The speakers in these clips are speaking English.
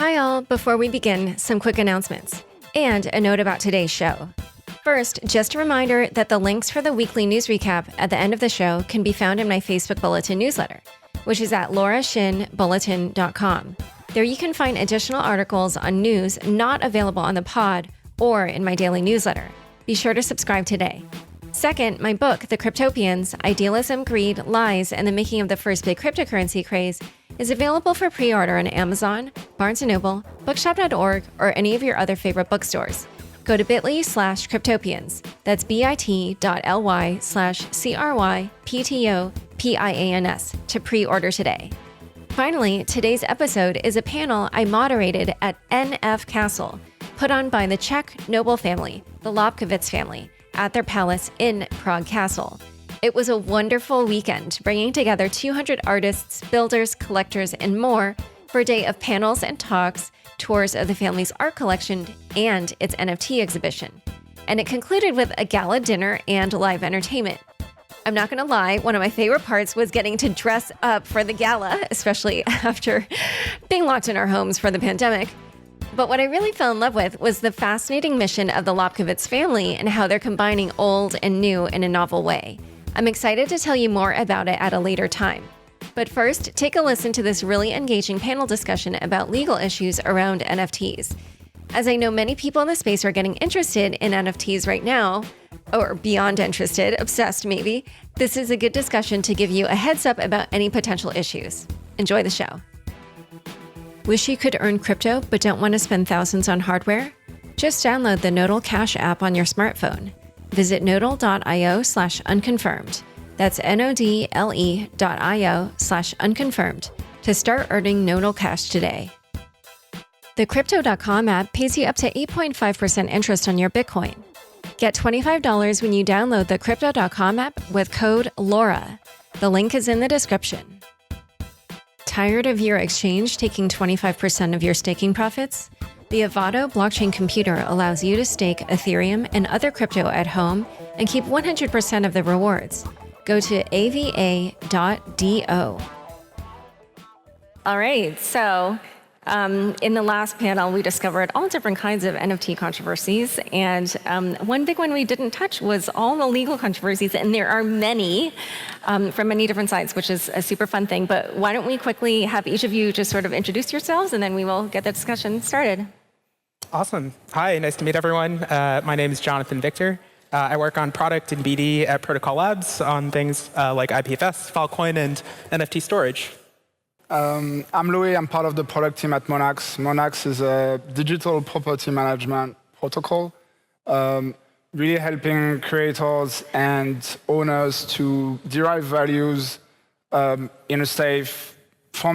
Hi all, before we begin, some quick announcements and a note about today's show. First, just a reminder that the links for the weekly news recap at the end of the show can be found in my Facebook Bulletin newsletter, which is at laurashinbulletin.com. There you can find additional articles on news not available on the pod or in my daily newsletter. Be sure to subscribe today. Second, my book, The Cryptopians: Idealism, Greed, Lies, and the Making of the First Big Cryptocurrency Craze, is available for pre-order on Amazon, Barnes & Noble, Bookshop.org, or any of your other favorite bookstores. Go to bit.ly/cryptopians. That's bit.ly/CRYPTOPIANS to pre-order today. Finally, today's episode is a panel I moderated at NF Castle, put on by the Czech noble family, the Lobkowicz family, at their palace in Prague Castle. It was a wonderful weekend, bringing together 200 artists, builders, collectors, and more for a day of panels and talks, tours of the family's art collection, and its NFT exhibition. And it concluded with a gala dinner and live entertainment. I'm not going to lie, one of my favorite parts was getting to dress up for the gala, especially after being locked in our homes for the pandemic. But what I really fell in love with was the fascinating mission of the Lobkowicz family and how they're combining old and new in a novel way. I'm excited to tell you more about it at a later time. But first, take a listen to this really engaging panel discussion about legal issues around NFTs. As I know many people in the space are getting interested in NFTs right now, or beyond interested, obsessed maybe, this is a good discussion to give you a heads up about any potential issues. Enjoy the show. Wish you could earn crypto but don't want to spend thousands on hardware? Just download the Nodal Cash app on your smartphone. Visit nodal.io/unconfirmed. That's nodle.io/unconfirmed to start earning Nodal Cash today. The Crypto.com app pays you up to 8.5% interest on your Bitcoin. Get $25 when you download the Crypto.com app with code LAURA. The link is in the description. Tired of your exchange taking 25% of your staking profits? The Avado blockchain computer allows you to stake Ethereum and other crypto at home and keep 100% of the rewards. Go to ava.do. All right, so in the last panel, we discovered all different kinds of NFT controversies, and one big one we didn't touch was all the legal controversies, and there are many from many different sides, which is a super fun thing. But why don't we quickly have each of you just sort of introduce yourselves, and then we will get the discussion started. Awesome. Hi, nice to meet everyone. My name is Jonathan Victor. I work on product and BD at Protocol Labs on things like IPFS, Filecoin, and NFT storage. I'm Louis. I'm part of the product team at Monax. Monax is a digital property management protocol, really helping creators and owners to derive values from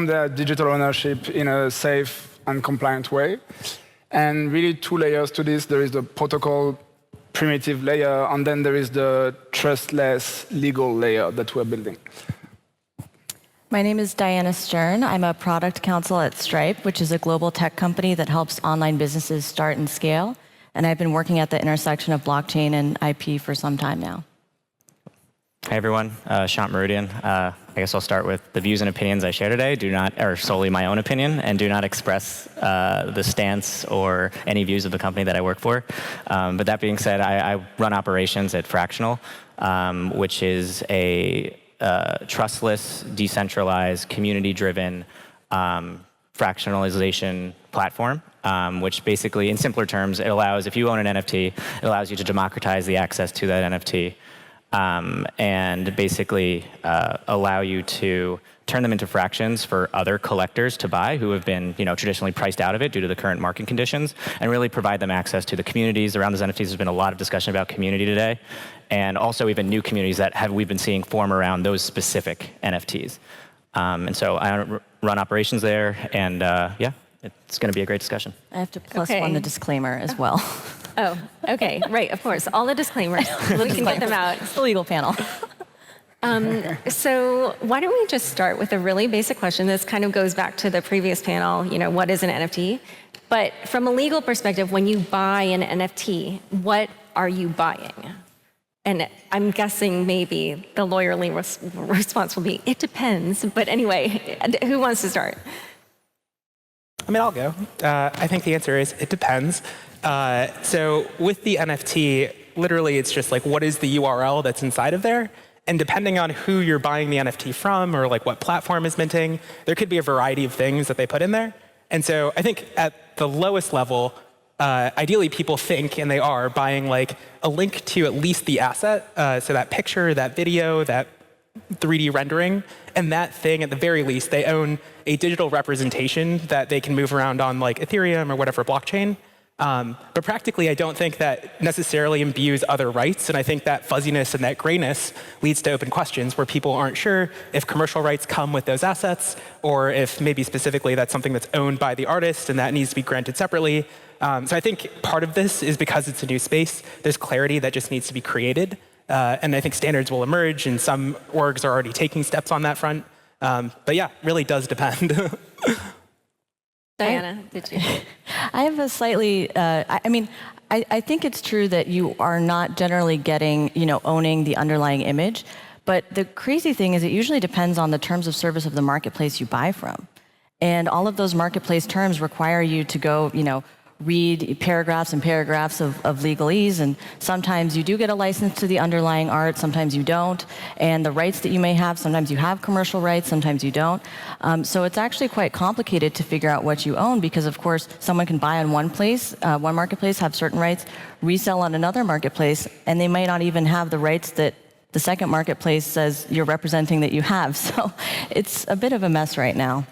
their digital ownership in a safe and compliant way. And really two layers to this. There is the protocol primitive layer, and then there is the trustless legal layer that we're building. My name is Diana Stern. I'm a product counsel at Stripe, which is a global tech company that helps online businesses start and scale. And I've been working at the intersection of blockchain and IP for some time now. Hey everyone, Shant Marootian. I guess I'll start with the views and opinions I share today are solely my own opinion and do not express the stance or any views of the company that I work for. But that being said, I run operations at Fractional, which is a trustless, decentralized, community-driven fractionalization platform, which basically, in simpler terms, it allows, if you own an NFT, it allows you to democratize the access to that NFT. And basically allow you to turn them into fractions for other collectors to buy who have been, traditionally priced out of it due to the current market conditions, and really provide them access to the communities around those NFTs. There's been a lot of discussion about community today, and also even new communities that we've been seeing form around those specific NFTs. And so I run operations there, and it's going to be a great discussion. I have to plus one the disclaimer as well. Oh, okay, right, of course. All the disclaimers. We can get them out. It's the legal panel. So why don't we just start with a really basic question. This kind of goes back to the previous panel, what is an NFT? But from a legal perspective, when you buy an NFT, what are you buying? And I'm guessing maybe the lawyerly response will be, it depends. But anyway, who wants to start? I mean, I'll go. I think the answer is it depends. So with the NFT, literally it's just like, what is the URL that's inside of there? And depending on who you're buying the NFT from or like what platform is minting, there could be a variety of things that they put in there. And so I think at the lowest level, ideally people think, and they are, buying like a link to at least the asset, so that picture, that video, that 3D rendering, and that thing, at the very least, they own a digital representation that they can move around on like Ethereum or whatever blockchain. But practically, I don't think that necessarily imbues other rights, and I think that fuzziness and that grayness leads to open questions where people aren't sure if commercial rights come with those assets, or if maybe specifically that's something that's owned by the artist and that needs to be granted separately. So I think part of this is because it's a new space, there's clarity that just needs to be created. And I think standards will emerge, and some orgs are already taking steps on that front. But yeah, really does depend. Diana, did you? I have a slightly, I think it's true that you are not generally getting, owning the underlying image. But the crazy thing is it usually depends on the terms of service of the marketplace you buy from. And all of those marketplace terms require you to go, read paragraphs and paragraphs of legalese, and sometimes you do get a license to the underlying art, sometimes you don't, and the rights that you may have, sometimes you have commercial rights, sometimes you don't. So it's actually quite complicated to figure out what you own, because of course someone can buy on one place, one marketplace, have certain rights, resell on another marketplace, and they might not even have the rights that the second marketplace says you're representing that you have. So it's a bit of a mess right now.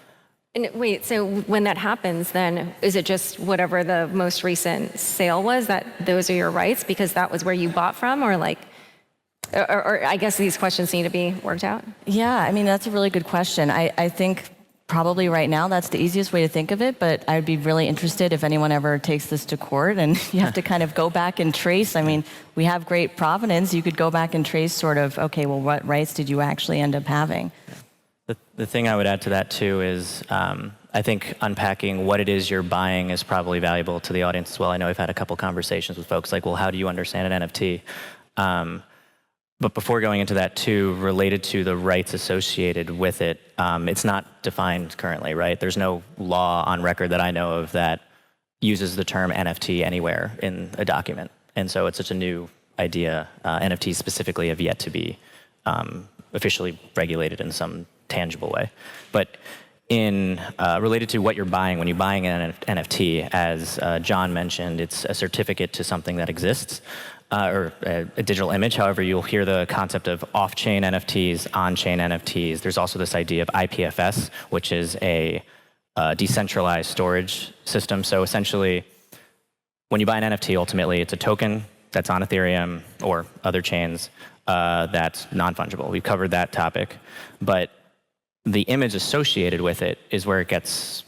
And wait, so when that happens, then is it just whatever the most recent sale was, that those are your rights because that was where you bought from, or like, or I guess these questions need to be worked out? Yeah, that's a really good question. I think probably right now that's the easiest way to think of it, but I'd be really interested if anyone ever takes this to court and you have to kind of go back and trace. We have great provenance. You could go back and trace sort of, okay, well, what rights did you actually end up having? The thing I would add to that too is I think unpacking what it is you're buying is probably valuable to the audience as well. I know I've had a couple conversations with folks like, well, how do you understand an NFT? But before going into that too, related to the rights associated with it, it's not defined currently, right? There's no law on record that I know of that uses the term NFT anywhere in a document. And so it's such a new idea. NFTs specifically have yet to be officially regulated in some tangible way. But in related to what you're buying, when you're buying an NFT, as John mentioned, it's a certificate to something that exists, or a digital image. However, you'll hear the concept of off-chain NFTs, on-chain NFTs. There's also this idea of IPFS, which is a decentralized storage system. So essentially, when you buy an NFT, ultimately, it's a token that's on Ethereum or other chains that's non-fungible. We've covered that topic. But the image associated with it is where it gets,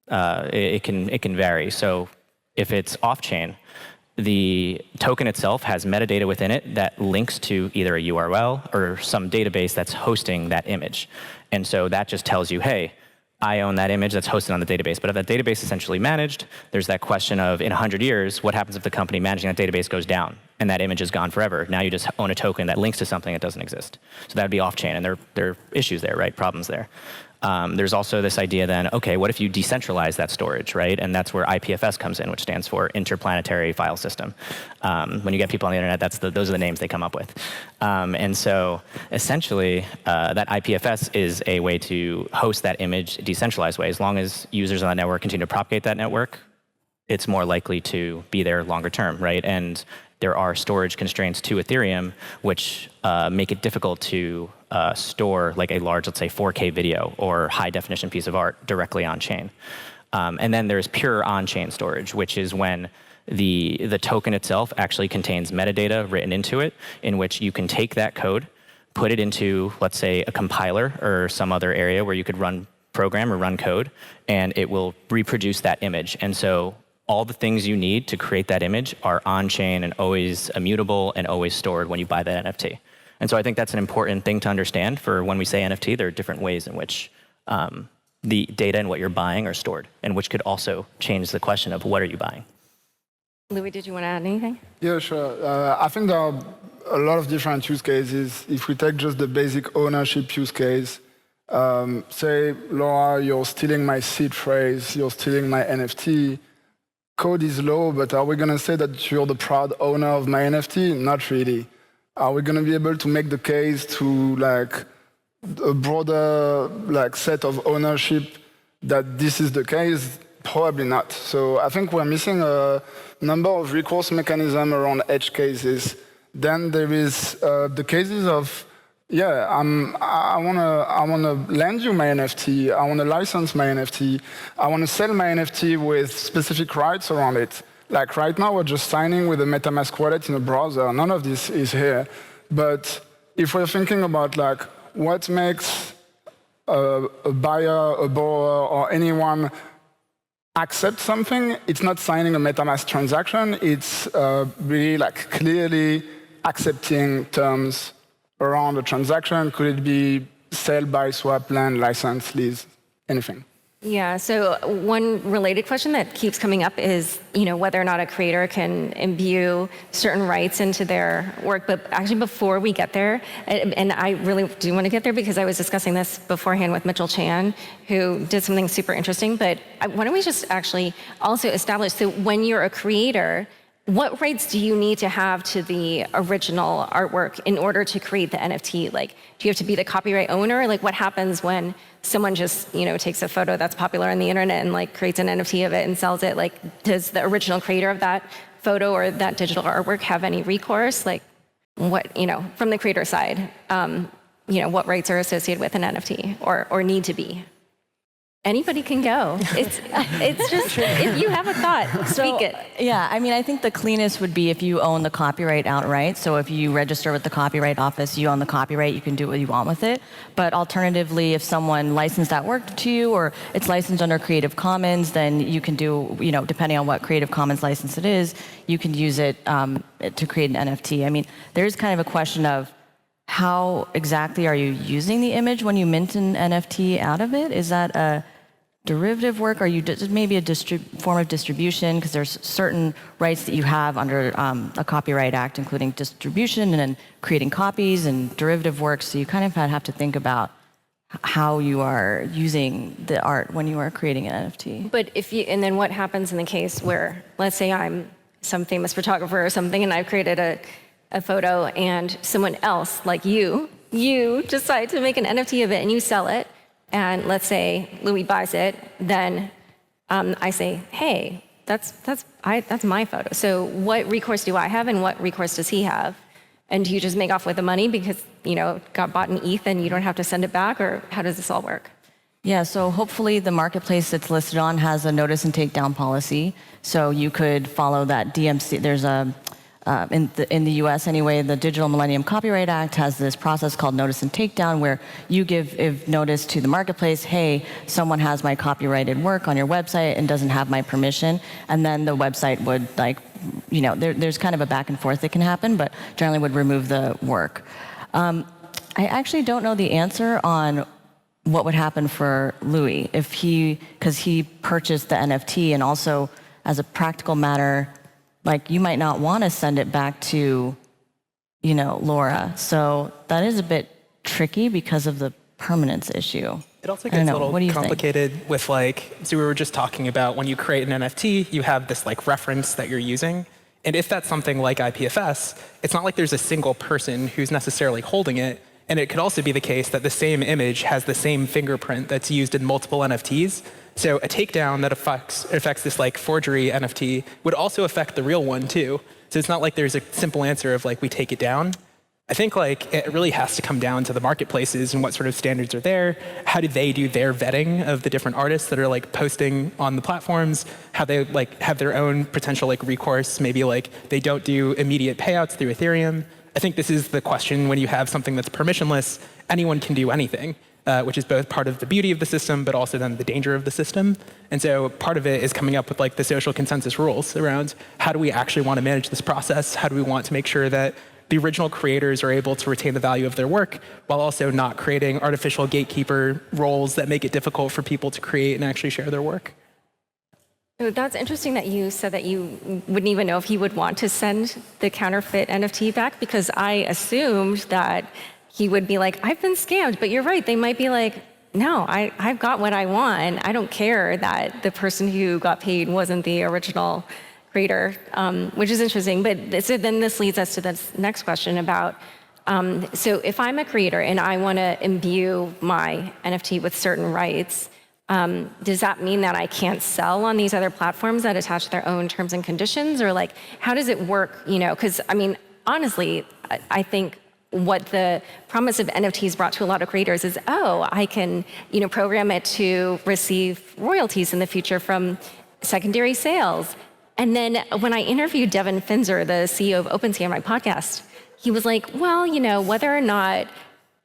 it can vary. So if it's off-chain, the token itself has metadata within it that links to either a URL or some database that's hosting that image. And so that just tells you, hey, I own that image that's hosted on the database. But if that database is essentially managed, there's that question of, in 100 years, what happens if the company managing that database goes down and that image is gone forever? Now you just own a token that links to something that doesn't exist. So that would be off-chain, and there are issues there, right? Problems there. There's also this idea then, okay, what if you decentralize that storage, right? And that's where IPFS comes in, which stands for Interplanetary File System. When you get people on the internet, those are the names they come up with. And so essentially, that IPFS is a way to host that image decentralized way. As long as users on that network continue to propagate that network, it's more likely to be there longer term, right? And there are storage constraints to Ethereum, which make it difficult to store like a large, let's say 4K video or high definition piece of art directly on chain. And then there's pure on-chain storage, which is when the token itself actually contains metadata written into it, in which you can take that code, put it into, let's say, a compiler or some other area where you could run program or run code, and it will reproduce that image. And so all the things you need to create that image are on-chain and always immutable and always stored when you buy that NFT. And so I think that's an important thing to understand for when we say NFT. There are different ways in which the data and what you're buying are stored, and which could also change the question of what are you buying. Louis, did you want to add anything? Yeah, sure. I think there are a lot of different use cases. If we take just the basic ownership use case, Say, Laura, you're stealing my seed phrase, you're stealing my NFT. Code is low, but are we going to say that you're the proud owner of my NFT? Not really. Are we going to be able to make the case to like a broader like set of ownership that this is the case? Probably not. So I think we're missing a number of recourse mechanisms around edge cases. Then there is the cases of, yeah, I wanna lend you my NFT. I wanna license my NFT. I wanna sell my NFT with specific rights around it. Like right now, we're just signing with a MetaMask wallet in a browser. None of this is here. But if we're thinking about like what makes a buyer, a borrower, or anyone accept something, it's not signing a MetaMask transaction. It's really like clearly accepting terms around a transaction. Could it be sell, buy, swap, lend, license, lease, anything? Yeah, so one related question that keeps coming up is, whether or not a creator can imbue certain rights into their work. But actually, before we get there, and I really do want to get there because I was discussing this beforehand with Mitchell Chan, who did something super interesting. But why don't we just actually also establish, so when you're a creator, what rights do you need to have to the original artwork in order to create the NFT? Like, do you have to be the copyright owner? Like, what happens when someone just, takes a photo that's popular on the internet and like creates an NFT of it and sells it? Like, does the original creator of that photo or that digital artwork have any recourse? Like, what, from the creator side, what rights are associated with an NFT or need to be? Anybody can go. It's just, if you have a thought, speak it. Yeah, I mean, I think the cleanest would be if you own the copyright outright. So if you register with the Copyright Office, you own the copyright, you can do what you want with it. But alternatively, if someone licensed that work to you or it's licensed under Creative Commons, then you can do, depending on what Creative Commons license it is, you can use it to create an NFT. I mean, there's kind of a question of how exactly are you using the image when you mint an NFT out of it? Is that a derivative work? Are you maybe a form of distribution? Because there's certain rights that you have under a Copyright Act, including distribution and then creating copies and derivative works. So you kind of have to think about how you are using the art when you are creating an NFT. But and then what happens in the case where, let's say I'm some famous photographer or something, and I've created a photo, and someone else, like you decide to make an NFT of it and you sell it, and let's say Louis buys it, then I say, hey, that's my photo. So what recourse do I have and what recourse does he have? And do you just make off with the money because, it got bought in ETH and you don't have to send it back, or how does this all work? Yeah, so hopefully the marketplace it's listed on has a notice and take down policy. So you could follow that DMC. There's in the US anyway, the Digital Millennium Copyright Act has this process called notice and takedown, where you give notice to the marketplace, hey, someone has my copyrighted work on your website and doesn't have my permission, and then the website would there's kind of a back and forth that can happen, but generally would remove the work. I actually don't know the answer on what would happen for Louis because he purchased the NFT, and also as a practical matter, like you might not want to send it back to, Laura. So that is a bit tricky because of the permanence issue. It also gets a little complicated with so we were just talking about when you create an NFT, you have this reference that you're using. And if that's something like IPFS, it's not like there's a single person who's necessarily holding it. And it could also be the case that the same image has the same fingerprint that's used in multiple NFTs. So a takedown that affects this forgery NFT would also affect the real one too. So it's not like there's a simple answer of we take it down. I think it really has to come down to the marketplaces and what sort of standards are there. How do they do their vetting of the different artists that are posting on the platforms? How they have their own potential recourse. Maybe they don't do immediate payouts through Ethereum. I think this is the question when you have something that's permissionless. Anyone can do anything. Which is both part of the beauty of the system, but also then the danger of the system. And so part of it is coming up with the social consensus rules around how do we actually want to manage this process? How do we want to make sure that the original creators are able to retain the value of their work while also not creating artificial gatekeeper roles that make it difficult for people to create and actually share their work? So that's interesting that you said that you wouldn't even know if he would want to send the counterfeit NFT back, because I assumed that he would be I've been scammed. But you're right. They might be no, I've got what I want. I don't care that the person who got paid wasn't the original creator, which is interesting. But so then this leads us to this next question about, so if I'm a creator and I want to imbue my NFT with certain rights, does that mean that I can't sell on these other platforms that attach their own terms and conditions? Or like, how does it work? You know, because I mean, honestly, I think what the promise of NFTs brought to a lot of creators is, oh, I can, you know, program it to receive royalties in the future from secondary sales. And then when I interviewed Devin Finzer, the CEO of OpenSea, on my podcast, he was like, well, you know, whether or not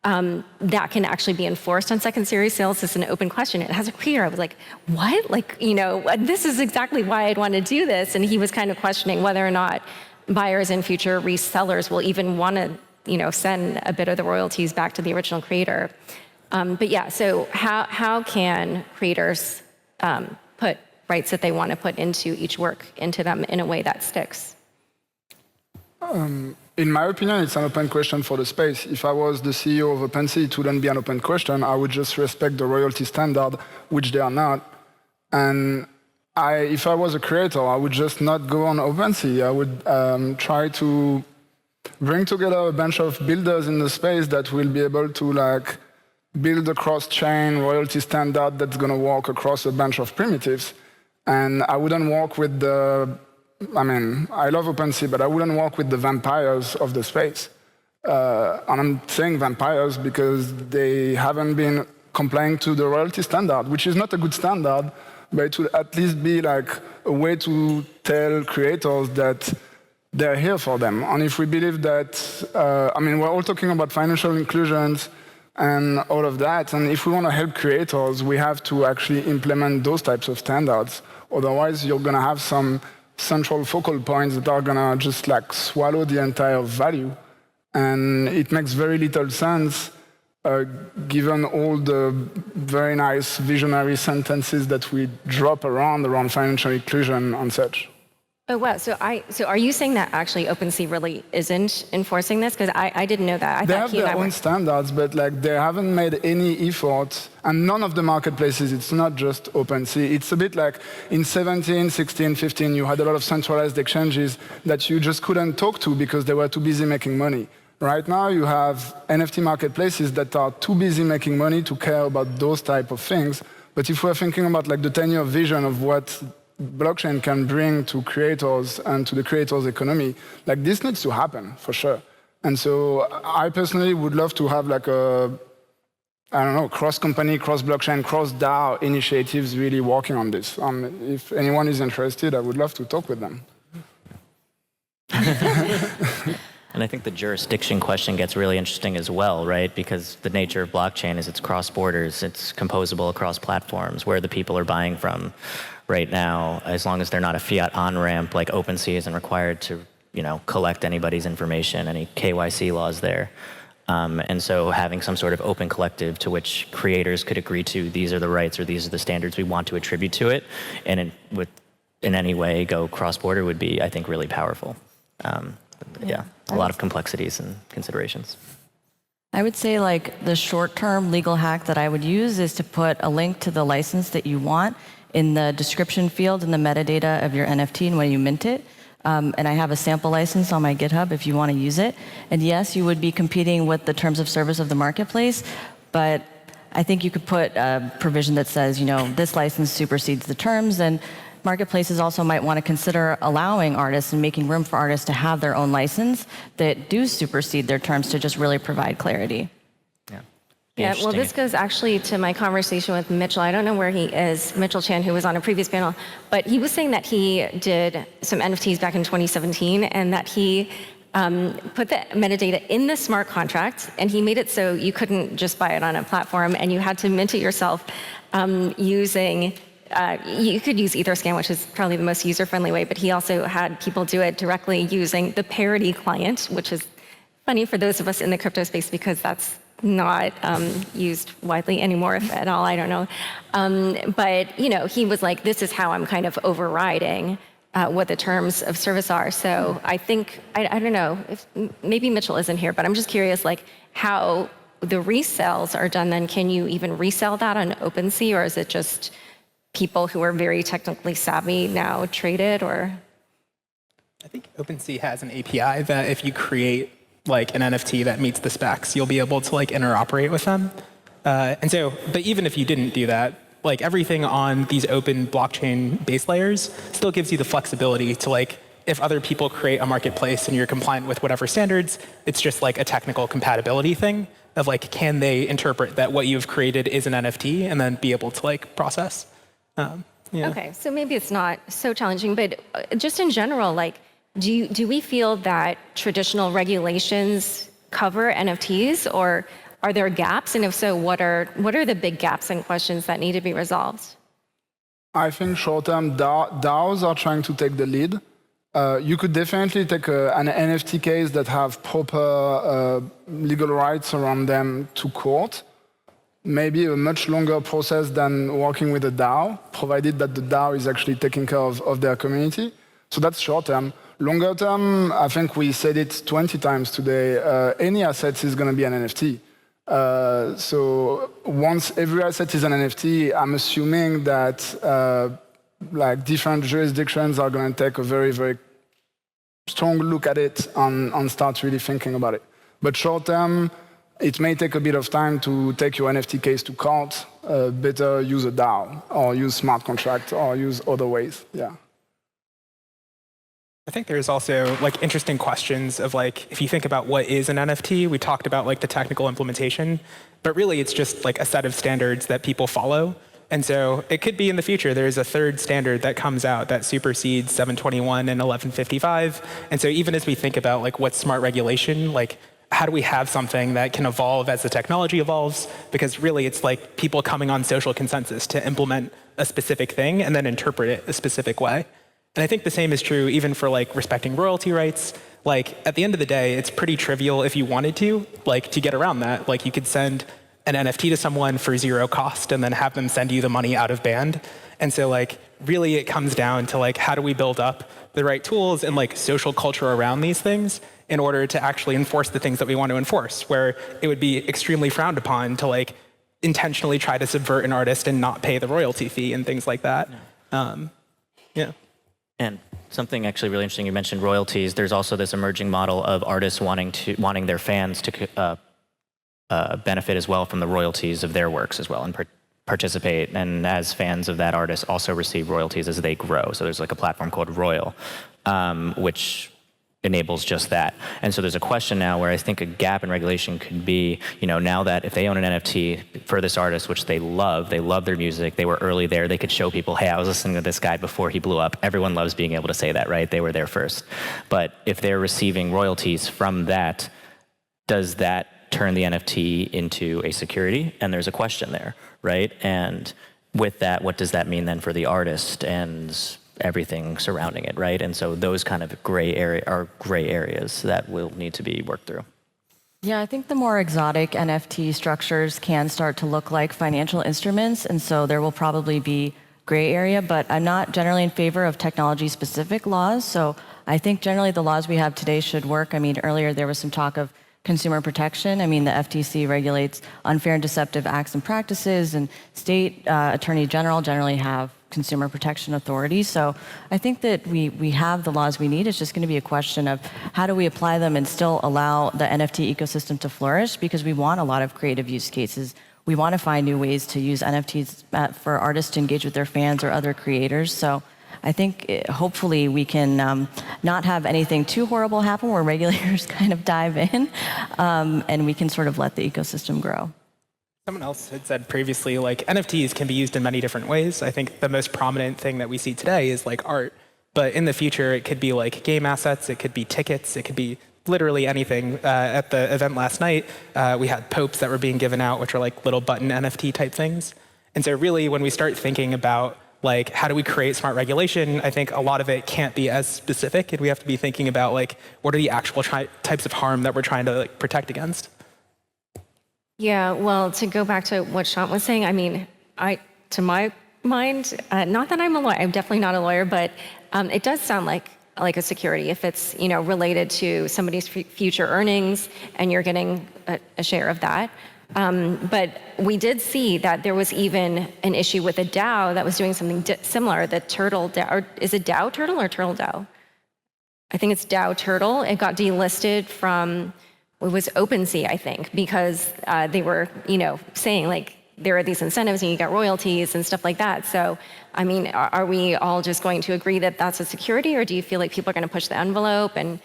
that can actually be enforced on secondary sales is an open question. And as a creator, I was like, what? Like, you know, this is exactly why I'd want to do this. And he was kind of questioning whether or not buyers and future resellers will even want to, you know, send a bit of the royalties back to the original creator. But yeah, so how can creators put rights that they want to put into each work into them in a way that sticks? In my opinion, it's an open question for the space. If I was the CEO of OpenSea, it wouldn't be an open question. I would just respect the royalty standard, which they are not. And if I was a creator, I would just not go on OpenSea. I would try to bring together a bunch of builders in the space that will be able to like build a cross-chain royalty standard that's going to work across a bunch of primitives. And I wouldn't work with the, I mean, I love OpenSea, but I wouldn't work with the vampires of the space. And I'm saying vampires because they haven't been complying to the royalty standard, which is not a good standard, but it will at least be like a way to tell creators that they're here for them. And if we believe that, I mean, we're all talking about financial inclusions and all of that, and if we want to help creators, we have to actually implement those types of standards. Otherwise, you're going to have some central focal points that are going to just like swallow the entire value. And it makes very little sense given all the very nice visionary sentences that we drop around financial inclusion and such. Oh, wow. So are you saying that actually OpenSea really isn't enforcing this? Because I didn't know that. They have their own standards, but like they haven't made any effort. And none of the marketplaces, it's not just OpenSea. It's a bit like in 17, 16, 15, you had a lot of centralized exchanges that you just couldn't talk to because they were too busy making money. Right now, you have NFT marketplaces that are too busy making money to care about those type of things. But if we're thinking about like the 10-year vision of what blockchain can bring to creators and to the creators' economy, like this needs to happen for sure. And so I personally would love to have like a, I don't know, cross-company, cross-blockchain, cross-DAO initiatives really working on this. If anyone is interested, I would love to talk with them. And I think the jurisdiction question gets really interesting as well, right? Because the nature of blockchain is it's cross borders, it's composable across platforms, where the people are buying from right now, as long as they're not a fiat on-ramp, like OpenSea isn't required to, you know, collect anybody's information, any KYC laws there. And so having some sort of open collective to which creators could agree to, these are the rights or these are the standards we want to attribute to it, and in any way go cross-border would be, I think, really powerful. Yeah, a lot of complexities and considerations. I would say like the short-term legal hack that I would use is to put a link to the license that you want in the description field in the metadata of your NFT and when you mint it. And I have a sample license on my GitHub if you want to use it. And yes, you would be competing with the terms of service of the marketplace, but I think you could put a provision that says, you know, this license supersedes the terms, and marketplaces also might want to consider allowing artists and making room for artists to have their own license that do supersede their terms to just really provide clarity. Yeah, well, this goes actually to my conversation with Mitchell. I don't know where he is, Mitchell Chan, who was on a previous panel, but he was saying that he did some NFTs back in 2017 and that he put the metadata in the smart contract, and he made it so you couldn't just buy it on a platform and you had to mint it yourself using, you could use Etherscan, which is probably the most user-friendly way, but he also had people do it directly using the parity client, which is funny for those of us in the crypto space because that's not used widely anymore, if at all, I don't know. But, you know, he was like, this is how I'm kind of overriding what the terms of service are. So I think, I don't know, if maybe Mitchell isn't here, but I'm just curious, like, how the resales are done, then can you even resell that on OpenSea, or is it just people who are very technically savvy now trade it? Or I think OpenSea has an API that if you create like an NFT that meets the specs, you'll be able to like interoperate with them. But even if you didn't do that, like everything on these open blockchain base layers still gives you the flexibility to like, if other people create a marketplace and you're compliant with whatever standards, it's just like a technical compatibility thing of like, can they interpret that what you've created is an NFT and then be able to like process. Yeah. Okay, so maybe it's not so challenging, but just in general, like, do we feel that traditional regulations cover NFTs, or are there gaps? And if so, what are the big gaps and questions that need to be resolved? I think short-term DAOs are trying to take the lead. You could definitely take an NFT case that have proper legal rights around them to court. Maybe a much longer process than working with a DAO, provided that the DAO is actually taking care of their community. So that's short-term. Longer term, I think we said it 20 times today, any asset is going to be an NFT. So once every asset is an NFT, I'm assuming that like different jurisdictions are going to take a very, very strong look at it and start really thinking about it. But short term, it may take a bit of time to take your NFT case to court. Better use a DAO or use smart contract or use other ways. Yeah. I think there's also like interesting questions of like, if you think about what is an NFT, we talked about like the technical implementation, but really it's just like a set of standards that people follow. And so it could be in the future, there's a third standard that comes out that supersedes 721 and 1155. And so even as we think about like what's smart regulation, like how do we have something that can evolve as the technology evolves? Because really it's like people coming on social consensus to implement a specific thing and then interpret it a specific way. And I think the same is true even for like respecting royalty rights. Like at the end of the day, it's pretty trivial if you wanted to get around that. Like you could send an NFT to someone for zero cost and then have them send you the money out of band. And so like really it comes down to like how do we build up the right tools and like social culture around these things in order to actually enforce the things that we want to enforce, where it would be extremely frowned upon to like intentionally try to subvert an artist and not pay the royalty fee and things like that. Yeah. And something actually really interesting, you mentioned royalties. There's also this emerging model of artists wanting their fans to benefit as well from the royalties of their works as well and participate. And as fans of that artist also receive royalties as they grow. So there's like a platform called Royal, which enables just that. And so there's a question now where I think a gap in regulation could be, now that if they own an NFT for this artist, which they love their music, they were early there, they could show people, hey, I was listening to this guy before he blew up. Everyone loves being able to say that, right? They were there first. But if they're receiving royalties from that, does that turn the NFT into a security? And there's a question there, right? And with that, what does that mean then for the artist and everything surrounding it, right? And so those kind of gray areas that will need to be worked through. Yeah, I think the more exotic NFT structures can start to look like financial instruments, and so there will probably be gray area, but I'm not generally in favor of technology-specific laws, so I think generally the laws we have today should work. I mean, earlier there was some talk of consumer protection. I mean, the FTC regulates unfair and deceptive acts and practices, and state attorney general generally have consumer protection authority. So I think that we have the laws we need. It's just going to be a question of how do we apply them and still allow the NFT ecosystem to flourish, because we want a lot of creative use cases. We want to find new ways to use NFTs for artists to engage with their fans or other creators. So I think hopefully we can not have anything too horrible happen where regulators kind of dive in, and we can sort of let the ecosystem grow. Someone else had said previously, like NFTs can be used in many different ways. I think the most prominent thing that we see today is like art, but in the future it could be like game assets, it could be tickets, it could be literally anything. At the event last night, we had popes that were being given out, which are like little button NFT type things. And so really when we start thinking about like how do we create smart regulation, I think a lot of it can't be as specific, and we have to be thinking about like what are the actual types of harm that we're trying to like protect against. Yeah, well, to go back to what Shant was saying, I mean, to my mind, not that I'm a lawyer, I'm definitely not a lawyer, but it does sound like a security if it's related to somebody's future earnings and you're getting a share of that. But we did see that there was even an issue with a DAO that was doing something similar, the Turtle DAO. Or is it DAO Turtle or Turtle DAO? I think it's DAO Turtle. It got delisted from, it was OpenSea, I think, because they were, saying like there are these incentives and you get royalties and stuff like that. So, I mean, are we all just going to agree that that's a security, or do you feel like people are going to push the envelope? And,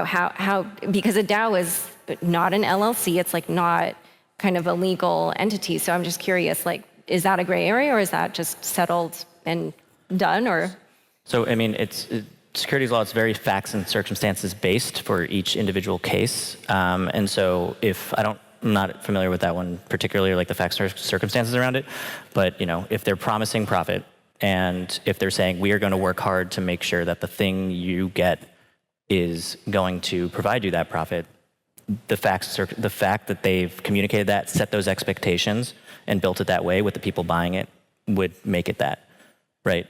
how because a DAO is not an LLC, it's like not kind of a legal entity. So I'm just curious, like, is that a gray area, or is that just settled and done, or? So, I mean, securities law is very facts and circumstances based for each individual case. And so I'm not familiar with that one particularly, like the facts or circumstances around it. But, if they're promising profit, and if they're saying we are going to work hard to make sure that the thing you get is going to provide you that profit, the fact that they've communicated that, set those expectations, and built it that way with the people buying it would make it that, right?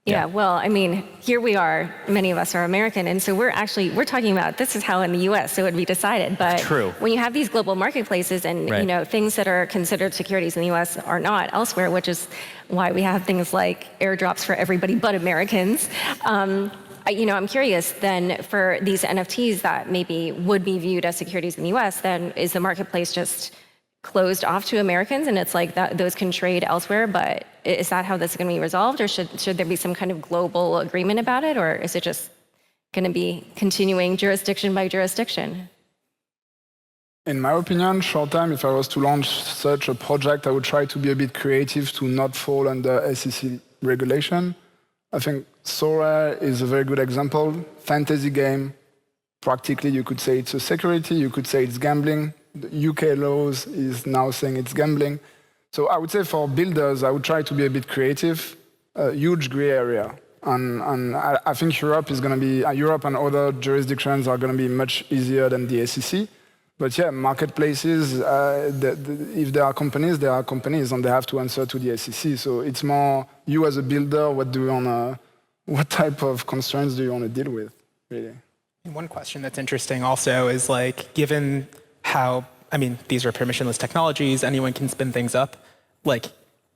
Yeah, well, I mean, here we are, many of us are American, and so we're talking about this is how in the US it would be decided. But True. When you have these global marketplaces and Right. Things that are considered securities in the US are not elsewhere, which is why we have things like airdrops for everybody but Americans. I'm curious then, for these NFTs that maybe would be viewed as securities in the US, then is the marketplace just closed off to Americans and it's like that those can trade elsewhere? But is that how this is going to be resolved, or should there be some kind of global agreement about it, or is it just going to be continuing jurisdiction by jurisdiction? In my opinion, short time, if I was to launch such a project, I would try to be a bit creative to not fall under SEC regulation. I think Sora is a very good example. Fantasy game. Practically, you could say it's a security. You could say it's gambling. The UK laws is now saying it's gambling. So I would say for builders, I would try to be a bit creative. A huge gray area. And I think Europe is going to be, Europe and other jurisdictions are going to be much easier than the SEC. But yeah, marketplaces, if there are companies, and they have to answer to the SEC. So it's more you as a builder, what type of constraints do you want to deal with, really? One question that's interesting also is like, given how, these are permissionless technologies, anyone can spin things up. Like,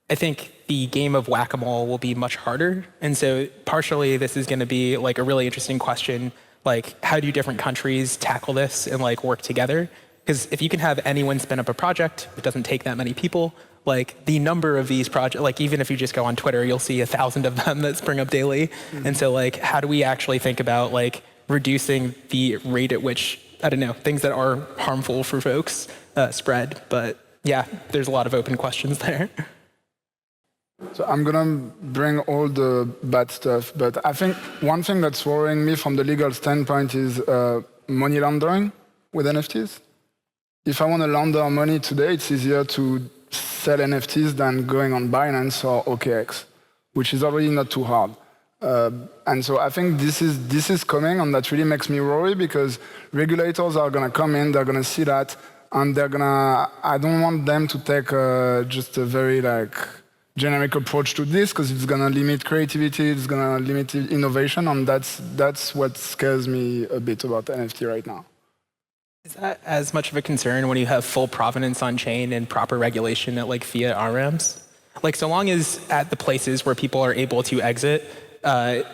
I think the game of whack-a-mole will be much harder. And so partially this is going to be like a really interesting question. Like, how do different countries tackle this and like work together? Because if you can have anyone spin up a project, it doesn't take that many people. Like the number of these projects, like even if you just go on Twitter, you'll see 1,000 of them that spring up daily. Mm-hmm. And so like, how do we actually think about like reducing the rate at which, I don't know, things that are harmful for folks spread? But yeah, there's a lot of open questions there. So I'm going to bring all the bad stuff, but I think one thing that's worrying me from the legal standpoint is money laundering with NFTs. If I want to launder money today, it's easier to sell NFTs than going on Binance or OKX, which is already not too hard. And so I think this is coming, and that really makes me worry, because regulators are going to come in, they're going to see that, and I don't want them to take just a very generic approach to this, because it's going to limit creativity, it's going to limit innovation, and that's what scares me a bit about NFT right now. Is that as much of a concern when you have full provenance on chain and proper regulation at like fiat RMs? Like, so long as at the places where people are able to exit,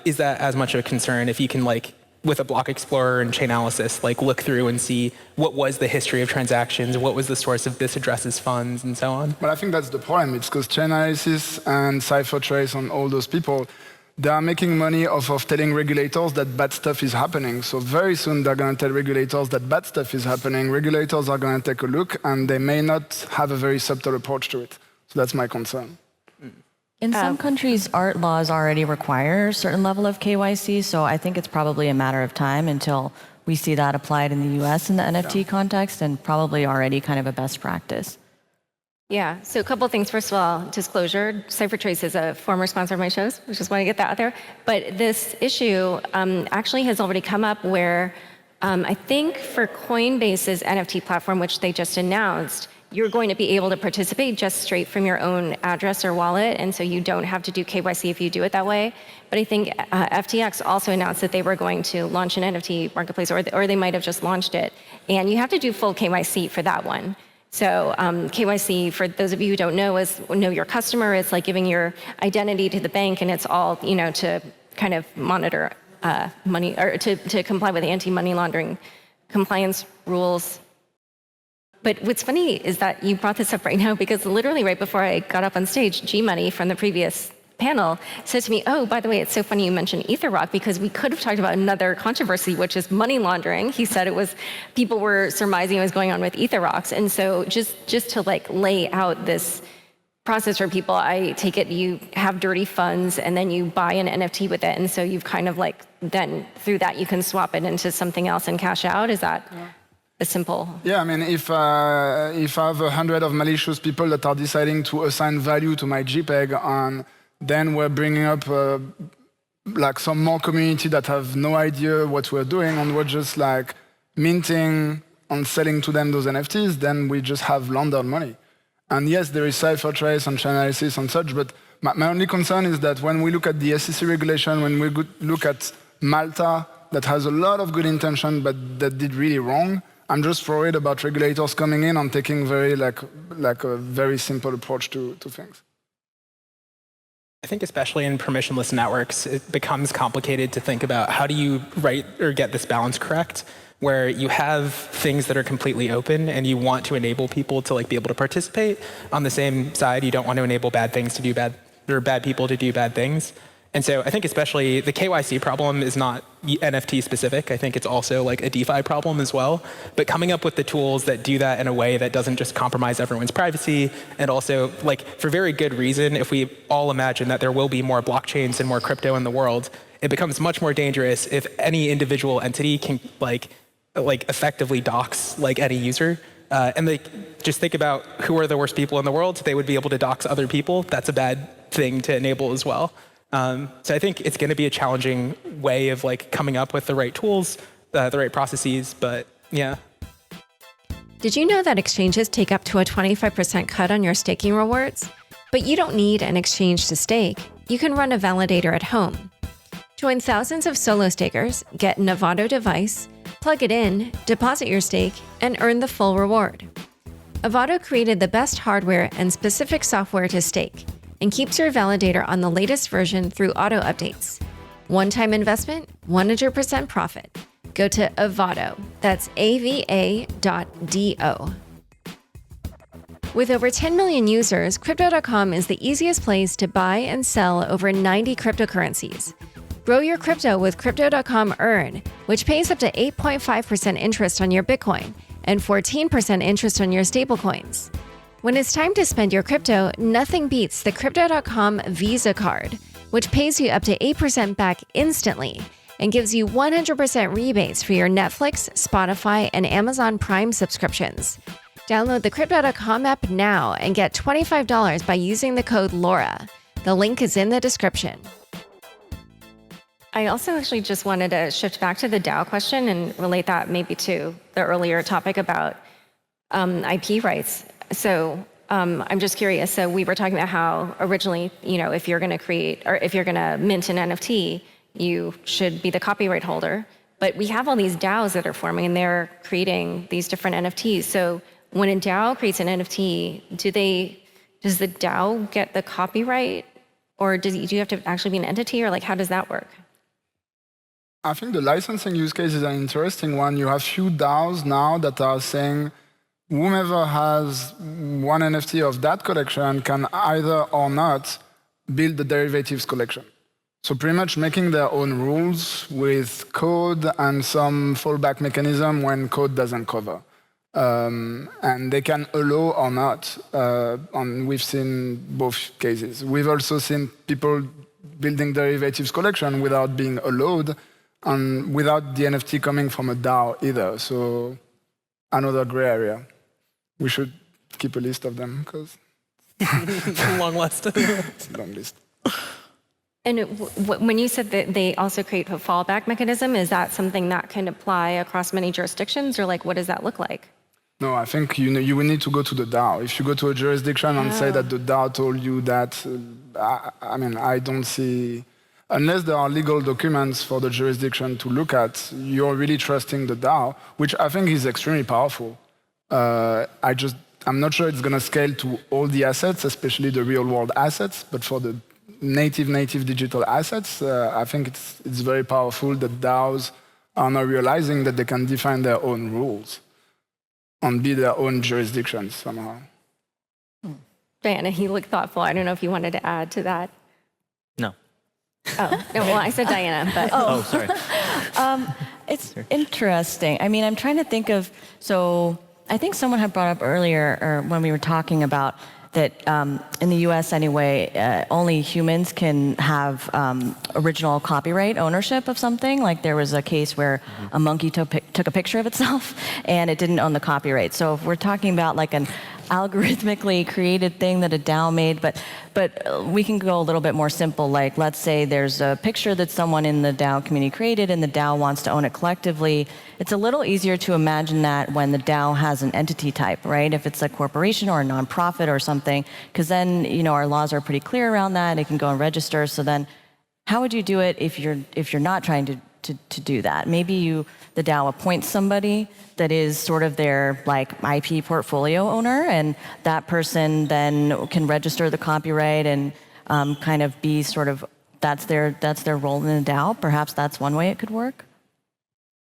is that as much of a concern if you can, like, with a block explorer and Chainalysis, like look through and see what was the history of transactions, what was the source of this address's funds, and so on? But I think that's the problem. It's because Chainalysis and CipherTrace and all those people, they are making money off of telling regulators that bad stuff is happening. So very soon they're going to tell regulators that bad stuff is happening. Regulators are going to take a look, and they may not have a very subtle approach to it. So that's my concern. In some countries, art laws already require a certain level of KYC, so I think it's probably a matter of time until we see that applied in the US in the NFT context, and probably already kind of a best practice. Yeah, so a couple of things. First of all, disclosure, CipherTrace is a former sponsor of my shows. I just want to get that out there. But this issue actually has already come up where I think for Coinbase's NFT platform, which they just announced, you're going to be able to participate just straight from your own address or wallet, and so you don't have to do KYC if you do it that way. But I think FTX also announced that they were going to launch an NFT marketplace, or they might have just launched it, and you have to do full KYC for that one. So KYC, for those of you who don't know, is know your customer. It's like giving your identity to the bank, and it's all to kind of monitor money, or to comply with anti-money laundering compliance rules. But what's funny is that you brought this up right now, because literally right before I got up on stage, G-Money from the previous panel said to me, oh, by the way, it's so funny you mentioned EtherRock, because we could have talked about another controversy, which is money laundering. He said it was, people were surmising what was going on with EtherRocks. And so just to like lay out this process for people, I take it you have dirty funds and then you buy an NFT with it. And so you've kind of like, then through that you can swap it into something else and cash out. Is that a simple? Yeah, I mean, if I have 100 of malicious people that are deciding to assign value to my JPEG, and then we're bringing up like some more community that have no idea what we're doing, and we're just like minting and selling to them those NFTs, then we just have laundered money. And yes, there is cipher trace and chain analysis and such, but my only concern is that when we look at the SEC regulation, when we look at Malta, that has a lot of good intention, but that did really wrong, I'm just worried about regulators coming in and taking very like a very simple approach to things. I think especially in permissionless networks, it becomes complicated to think about how do you write or get this balance correct, where you have things that are completely open and you want to enable people to like be able to participate. On the same side, you don't want to enable bad things to do bad, or bad people to do bad things. And so I think especially the KYC problem is not NFT specific. I think it's also like a DeFi problem as well. But coming up with the tools that do that in a way that doesn't just compromise everyone's privacy, and also like for very good reason, if we all imagine that there will be more blockchains and more crypto in the world, it becomes much more dangerous if any individual entity can like effectively dox like any user. And like just think about who are the worst people in the world. They would be able to dox other people. That's a bad thing to enable as well. So I think it's going to be a challenging way of like coming up with the right tools, the right processes, but yeah. Did you know that exchanges take up to a 25% cut on your staking rewards? But you don't need an exchange to stake. You can run a validator at home. Join thousands of solo stakers, get an Avado device, plug it in, deposit your stake, and earn the full reward. Avado created the best hardware and specific software to stake, and keeps your validator on the latest version through auto updates. One-time investment, 100% profit. Go to Avado, that's AVA.do. With over 10 million users, Crypto.com is the easiest place to buy and sell over 90 cryptocurrencies. Grow your crypto with Crypto.com Earn, which pays up to 8.5% interest on your Bitcoin and 14% interest on your stablecoins. When it's time to spend your crypto, nothing beats the Crypto.com Visa card, which pays you up to 8% back instantly and gives you 100% rebates for your Netflix, Spotify, and Amazon Prime subscriptions. Download the Crypto.com app now and get $25 by using the code LAURA. The link is in the description. I also actually just wanted to shift back to the DAO question and relate that maybe to the earlier topic about IP rights. So I'm just curious. So we were talking about how originally, if you're going to create or if you're going to mint an NFT, you should be the copyright holder. But we have all these DAOs that are forming, and they're creating these different NFTs. So when a DAO creates an NFT, does the DAO get the copyright, or do you have to actually be an entity, or like how does that work? I think the licensing use case is an interesting one. You have few DAOs now that are saying, whomever has one NFT of that collection can either or not build the derivatives collection. So pretty much making their own rules with code and some fallback mechanism when code doesn't cover. And they can allow or not. And we've seen both cases. We've also seen people building derivatives collection without being allowed and without the NFT coming from a DAO either. So another gray area. We should keep a list of them because it's a long list. It's a long list. And when you said that they also create a fallback mechanism, is that something that can apply across many jurisdictions, or like what does that look like? No, I think you will need to go to the DAO. If you go to a jurisdiction and say that the DAO told you that, I don't see, unless there are legal documents for the jurisdiction to look at, you're really trusting the DAO, which I think is extremely powerful. I'm not sure it's going to scale to all the assets, especially the real-world assets, but for the native digital assets, I think it's very powerful that DAOs are now realizing that they can define their own rules and be their own jurisdictions somehow. Diana, he looked thoughtful. I don't know if you wanted to add to that. No. Oh, no, well, I said Diana, but... Oh, sorry. It's interesting. I mean, I'm trying to think of, so I think someone had brought up earlier, or when we were talking about that in the US anyway, only humans can have original copyright ownership of something. Like there was a case where a monkey took a picture of itself and it didn't own the copyright. So if we're talking about like an algorithmically created thing that a DAO made, but we can go a little bit more simple. Like let's say there's a picture that someone in the DAO community created and the DAO wants to own it collectively. It's a little easier to imagine that when the DAO has an entity type, right? If it's a corporation or a nonprofit or something, because then our laws are pretty clear around that. It can go and register. So then, how would you do it if you're not trying to do that? Maybe the DAO appoints somebody that is sort of their like IP portfolio owner, and that person then can register the copyright and kind of be sort of that's their role in the DAO. Perhaps that's one way it could work.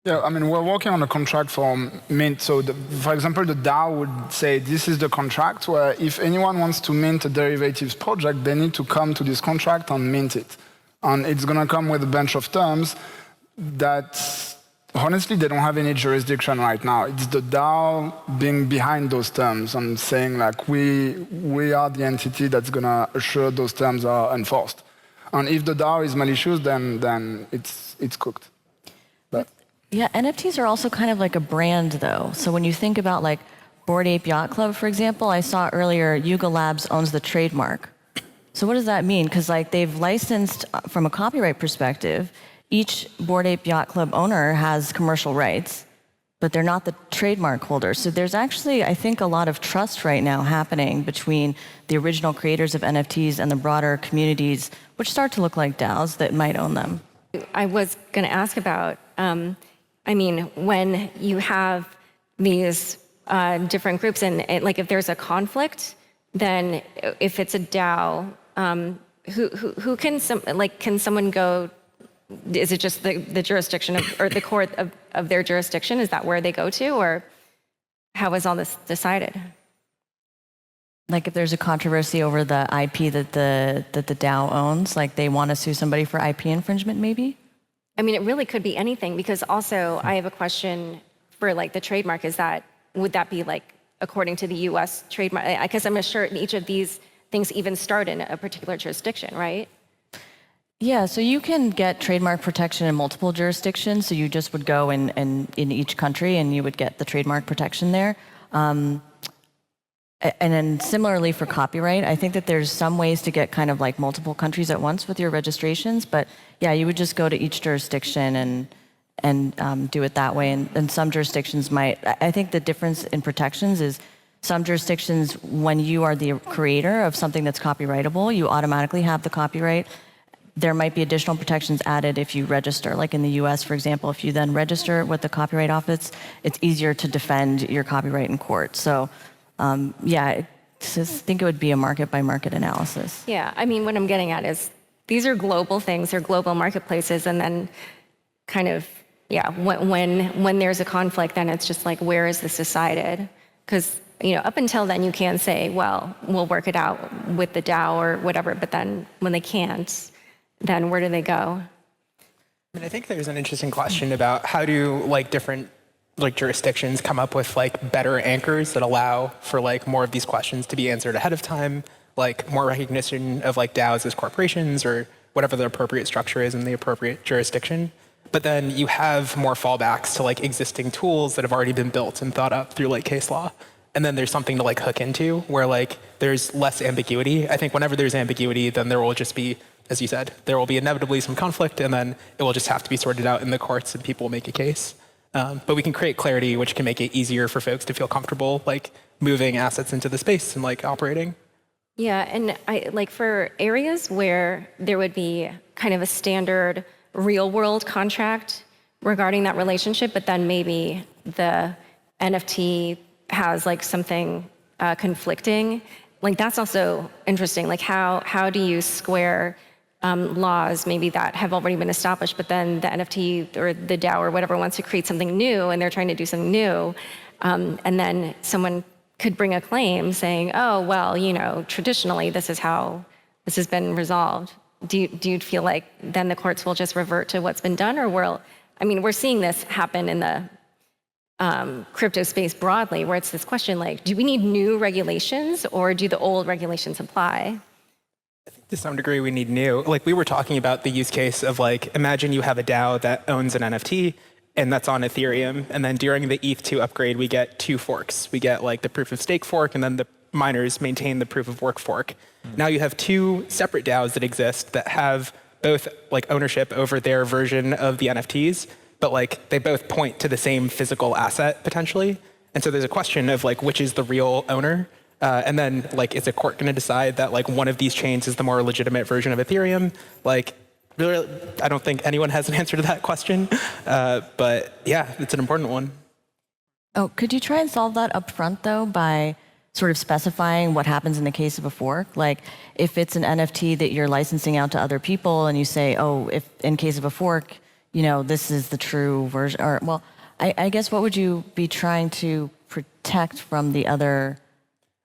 Yeah, I mean, we're working on a contract for mint. So, for example, the DAO would say this is the contract where if anyone wants to mint a derivatives project, they need to come to this contract and mint it. And it's going to come with a bunch of terms that, honestly, they don't have any jurisdiction right now. It's the DAO being behind those terms and saying, like, we are the entity that's going to assure those terms are enforced. And if the DAO is malicious, then it's cooked. But yeah, NFTs are also kind of like a brand, though. So when you think about like Bored Ape Yacht Club, for example, I saw earlier Yuga Labs owns the trademark. So what does that mean? Because like they've licensed from a copyright perspective, each Bored Ape Yacht Club owner has commercial rights, but they're not the trademark holder. So there's actually, I think, a lot of trust right now happening between the original creators of NFTs and the broader communities, which start to look like DAOs that might own them. I was going to ask about, when you have these different groups and like if there's a conflict, then if it's a DAO, who can someone go? Is it just the jurisdiction or the court of their jurisdiction? Is that where they go to, or how is all this decided? Like if there's a controversy over the IP that the DAO owns, like they want to sue somebody for IP infringement, maybe? I mean, it really could be anything, because also I have a question for like the trademark. Would that be like according to the U.S. trademark? Because I'm sure each of these things even start in a particular jurisdiction, right? Yeah, so you can get trademark protection in multiple jurisdictions. So you just would go in each country and you would get the trademark protection there. And then similarly for copyright, I think that there's some ways to get kind of like multiple countries at once with your registrations. But yeah, you would just go to each jurisdiction and do it that way. And some jurisdictions might. I think the difference in protections is some jurisdictions, when you are the creator of something that's copyrightable, you automatically have the copyright. There might be additional protections added if you register. Like in the US, for example, if you then register with the Copyright Office, it's easier to defend your copyright in court. So I think it would be a market-by-market analysis. Yeah, I mean, what I'm getting at is these are global things, they're global marketplaces, and then kind of, when there's a conflict, then it's just like, where is this decided? Because, up until then you can say, well, we'll work it out with the DAO or whatever, but then when they can't, then where do they go? I think there's an interesting question about how do different jurisdictions come up with better anchors that allow for more of these questions to be answered ahead of time, more recognition of DAOs as corporations or whatever the appropriate structure is in the appropriate jurisdiction. But then you have more fallbacks to existing tools that have already been built and thought up through case law. And then there's something to hook into where there's less ambiguity. I think whenever there's ambiguity, then there will just be, as you said, there will be inevitably some conflict, and then it will just have to be sorted out in the courts and people will make a case. But we can create clarity, which can make it easier for folks to feel comfortable like moving assets into the space and like operating. Yeah, and I like for areas where there would be kind of a standard real world contract regarding that relationship, but then maybe the NFT has like something conflicting. Like that's also interesting. Like how do you square laws maybe that have already been established, but then the NFT or the DAO or whatever wants to create something new and they're trying to do something new, and then someone could bring a claim saying, oh, well, you know, traditionally this is how this has been resolved. Do you feel like then the courts will just revert to what's been done, or we're seeing this happen in the crypto space broadly, where it's this question like, do we need new regulations or do the old regulations apply? I think to some degree we need new. Like we were talking about the use case of like, imagine you have a DAO that owns an NFT and that's on Ethereum. And then during the ETH2 upgrade, we get 2 forks. We get like the proof of stake fork and then the miners maintain the proof of work fork. Now you have 2 separate DAOs that exist that have both like ownership over their version of the NFTs, but like they both point to the same physical asset potentially. And so there's a question of like, which is the real owner? And then like, is a court going to decide that like one of these chains is the more legitimate version of Ethereum? Like, really, I don't think anyone has an answer to that question. But yeah, it's an important one. Oh, could you try and solve that up front though by sort of specifying what happens in the case of a fork? Like if it's an NFT that you're licensing out to other people and you say, oh, if in case of a fork, you know, this is the true version, or well, I guess what would you be trying to protect from the other?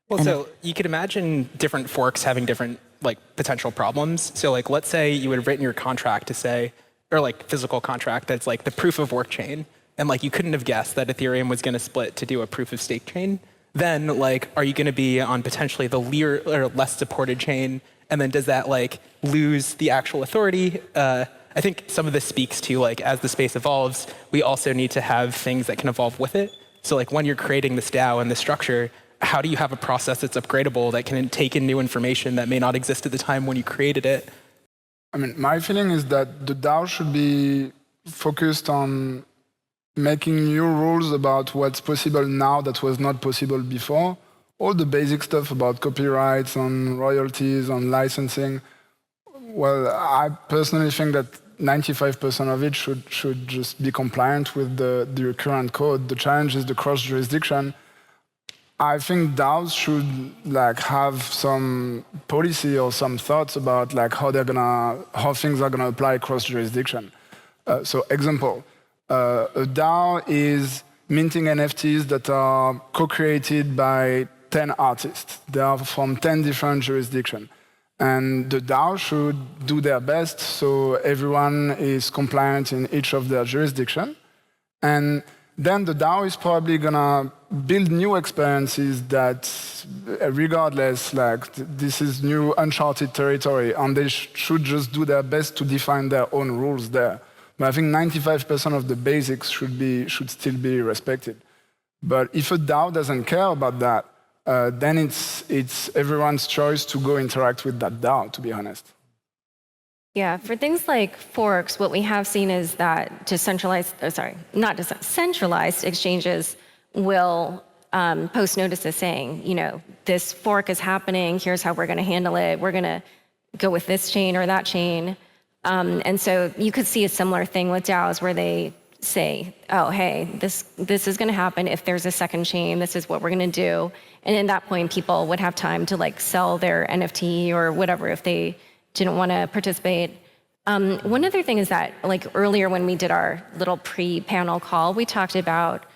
Well, so you could imagine different forks having different like potential problems. So like, let's say you would have written your contract to say, or like physical contract that's like the proof of work chain. And like, you couldn't have guessed that Ethereum was going to split to do a proof of stake chain. Then like, are you going to be on potentially the or less supported chain? And then does that like lose the actual authority? I think some of this speaks to like, as the space evolves, we also need to have things that can evolve with it. So like when you're creating this DAO and this structure, how do you have a process that's upgradable that can take in new information that may not exist at the time when you created it? I mean, my feeling is that the DAO should be focused on making new rules about what's possible now that was not possible before. All the basic stuff about copyrights, on royalties, on licensing. Well, I personally think that 95% of it should just be compliant with the current code. The challenge is the cross-jurisdiction. I think DAOs should like have some policy or some thoughts about like how things are gonna apply cross jurisdiction. So example, a DAO is minting NFTs that are co-created by 10 artists. They are from 10 different jurisdictions. And the DAO should do their best so everyone is compliant in each of their jurisdiction. And then the DAO is probably gonna build new experiences that, regardless, like this is new uncharted territory, and they should just do their best to define their own rules there. But I think 95% of the basics should still be respected. But if a DAO doesn't care about that, then it's everyone's choice to go interact with that DAO, to be honest. Yeah, for things like forks, what we have seen is that centralized exchanges will post notices saying, you know, this fork is happening, here's how we're going to handle it, we're going to go with this chain or that chain. And so you could see a similar thing with DAOs where they say, oh, hey, this is going to happen if there's a second chain, this is what we're going to do. And at that point, people would have time to like sell their NFT or whatever if they didn't want to participate. One other thing is that like earlier when we did our little pre-panel call, we talked about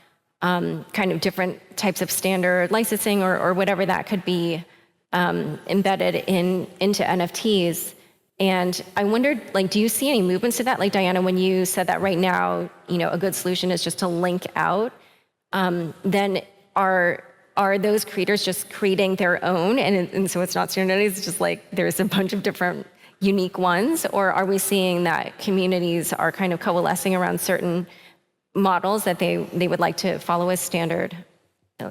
kind of different types of standard licensing or whatever that could be embedded into NFTs. And I wondered, like, do you see any movements to that? Like Diana, when you said that right now, you know, a good solution is just to link out, then are those creators just creating their own? And so it's not standardized, it's just like there's a bunch of different unique ones? Or are we seeing that communities are kind of coalescing around certain models that they would like to follow as standard?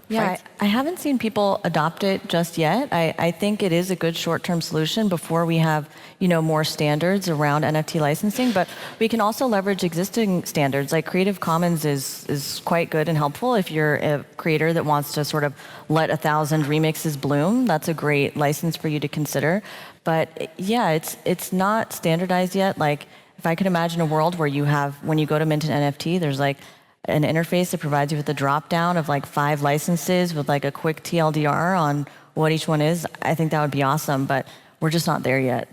Yeah, I haven't seen people adopt it just yet. I think it is a good short-term solution before we have, more standards around NFT licensing. But we can also leverage existing standards. Like Creative Commons is quite good and helpful if you're a creator that wants to sort of let 1,000 remixes bloom. That's a great license for you to consider. But yeah, it's not standardized yet. Like if I could imagine a world where you have, when you go to mint an NFT, there's like an interface that provides you with a drop down of like 5 licenses with like a quick TLDR on what each one is. I think that would be awesome, but we're just not there yet.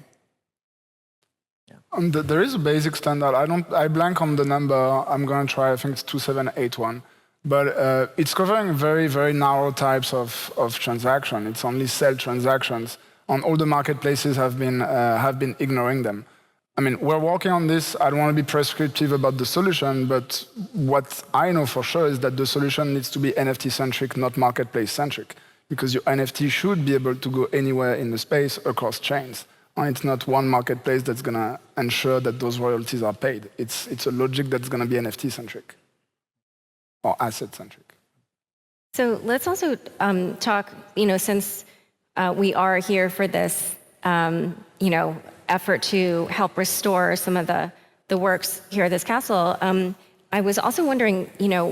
There is a basic standard. I blank on the number. I'm going to try. I think it's 2781. But it's covering very, very narrow types of transaction. It's only sell transactions. And all the marketplaces have been ignoring them. I mean, we're working on this. I don't want to be prescriptive about the solution, but what I know for sure is that the solution needs to be NFT-centric, not marketplace-centric, because your NFT should be able to go anywhere in the space across chains. And it's not one marketplace that's going to ensure that those royalties are paid. It's a logic that's going to be NFT-centric or asset-centric. So let's also talk, since we are here for this, effort to help restore some of the works here at this castle. I was also wondering,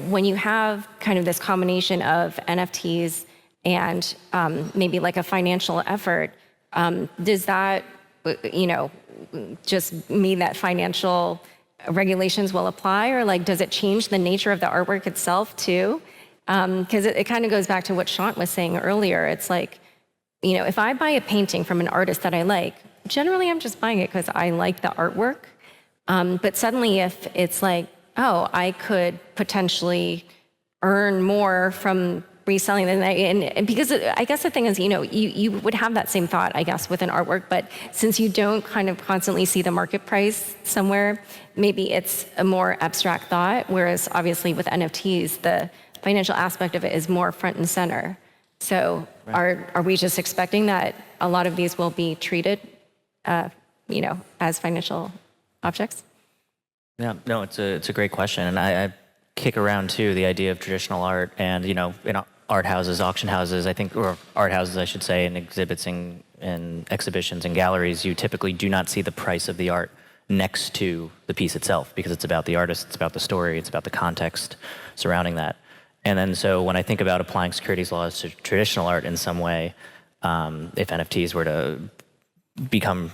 when you have kind of this combination of NFTs and maybe like a financial effort, does that, just mean that financial regulations will apply, or like does it change the nature of the artwork itself too? Because it kind of goes back to what Shant was saying earlier. It's like, if I buy a painting from an artist that I like, generally I'm just buying it because I like the artwork. But suddenly if it's like, oh, I could potentially earn more from reselling it, and because I guess the thing is, you would have that same thought, I guess, with an artwork, but since you don't kind of constantly see the market price somewhere, maybe it's a more abstract thought, whereas obviously with NFTs, the financial aspect of it is more front and center. So are we just expecting that a lot of these will be treated, as financial objects? Yeah, no, it's a great question, and I kick around too the idea of traditional art, and in art houses, auction houses, I think, or art houses, I should say, and exhibits and exhibitions and galleries, you typically do not see the price of the art next to the piece itself because it's about the artist, it's about the story, it's about the context surrounding that. And then so when I think about applying securities laws to traditional art in some way, if NFTs were to become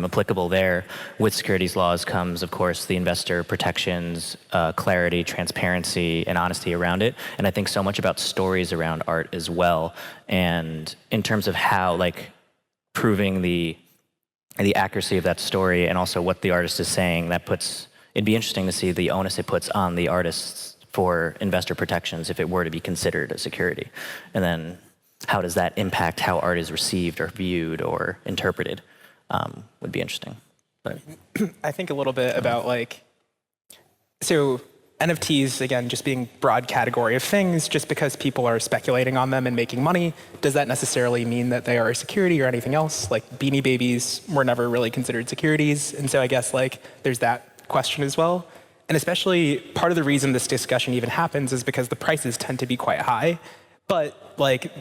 applicable there, with securities laws comes, of course, the investor protections, clarity, transparency, and honesty around it. And I think so much about stories around art as well. And in terms of how, proving the accuracy of that story and also what the artist is saying, it'd be interesting to see the onus it puts on the artists for investor protections if it were to be considered a security. And then how does that impact how art is received or viewed or interpreted? Would be interesting. But I think a little bit about so NFTs, again, just being broad category of things, just because people are speculating on them and making money, does that necessarily mean that they are a security or anything else? Like Beanie Babies were never really considered securities. And so I guess there's that question as well. And especially part of the reason this discussion even happens is because the prices tend to be quite high. But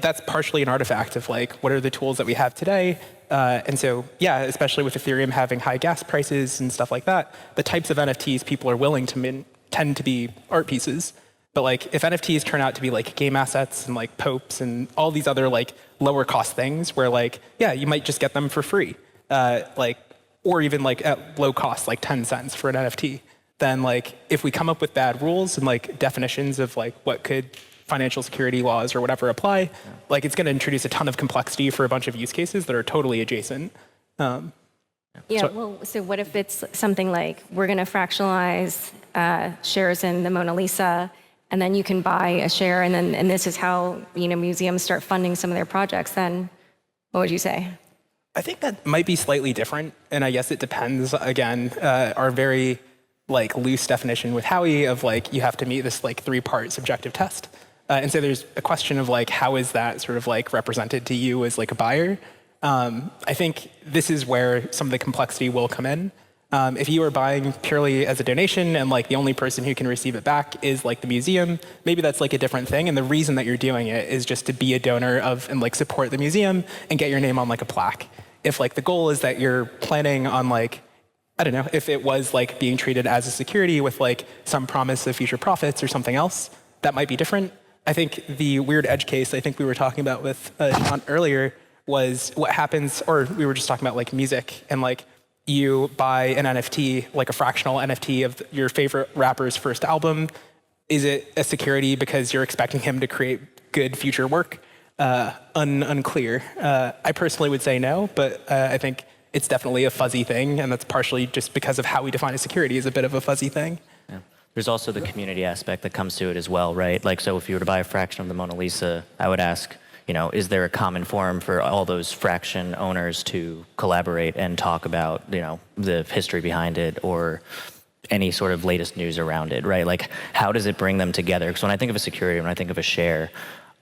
that's partially an artifact of what are the tools that we have today. And so, yeah, especially with Ethereum having high gas prices and stuff like that, the types of NFTs people are willing to mint tend to be art pieces. But if NFTs turn out to be game assets and popes and all these other lower cost things where yeah, you might just get them for free, or even at low cost, 10 cents for an NFT, then if we come up with bad rules and definitions of what could financial security laws or whatever apply, it's going to introduce a ton of complexity for a bunch of use cases that are totally adjacent. So what if it's something like we're going to fractionalize shares in the Mona Lisa, and then you can buy a share, and this is how museums start funding some of their projects? Then what would you say? I think that might be slightly different, and I guess it depends. Again, our very loose definition with Howie of you have to meet this 3-part subjective test. And so there's a question of how is that sort of represented to you as a buyer? I think this is where some of the complexity will come in. If you are buying purely as a donation and like the only person who can receive it back is like the museum, maybe that's like a different thing. And the reason that you're doing it is just to be a donor of and like support the museum and get your name on like a plaque. If like the goal is that you're planning on like, I don't know, if it was like being treated as a security with like some promise of future profits or something else, that might be different. I think the weird edge case I think we were talking about with Shant earlier was what happens, or we were just talking about like music and like you buy an NFT, like a fractional NFT of your favorite rapper's first album. Is it a security because you're expecting him to create good future work? Unclear. I personally would say no, but I think it's definitely a fuzzy thing, and that's partially just because of how we define a security is a bit of a fuzzy thing. Yeah. There's also the community aspect that comes to it as well, right? Like, so if you were to buy a fraction of the Mona Lisa, I would ask, you know, is there a common forum for all those fraction owners to collaborate and talk about, you know, the history behind it or any sort of latest news around it, right? Like, how does it bring them together? Because when I think of a security, when I think of a share,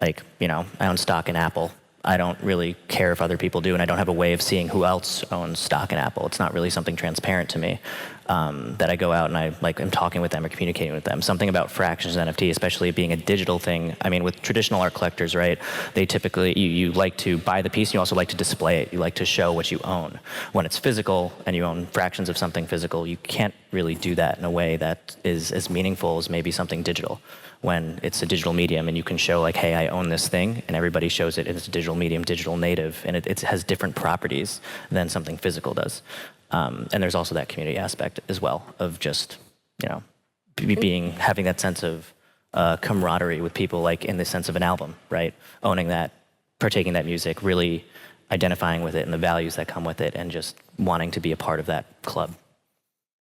like, you know, I own stock in Apple. I don't really care if other people do, and I don't have a way of seeing who else owns stock in Apple. It's not really something transparent to me that I go out and I like am talking with them or communicating with them. Something about fractions NFT, especially being a digital thing. I mean, with traditional art collectors, right? They typically you like to buy the piece, and you also like to display it. You like to show what you own. When it's physical and you own fractions of something physical, you can't really do that in a way that is as meaningful as maybe something digital. When it's a digital medium and you can show like, hey, I own this thing, and everybody shows it, and it's a digital medium, digital native, and it has different properties than something physical does. And there's also that community aspect as well of just, you know, having that sense of camaraderie with people, like in the sense of an album, right? Owning that, partaking that music, really identifying with it and the values that come with it, and just wanting to be a part of that club.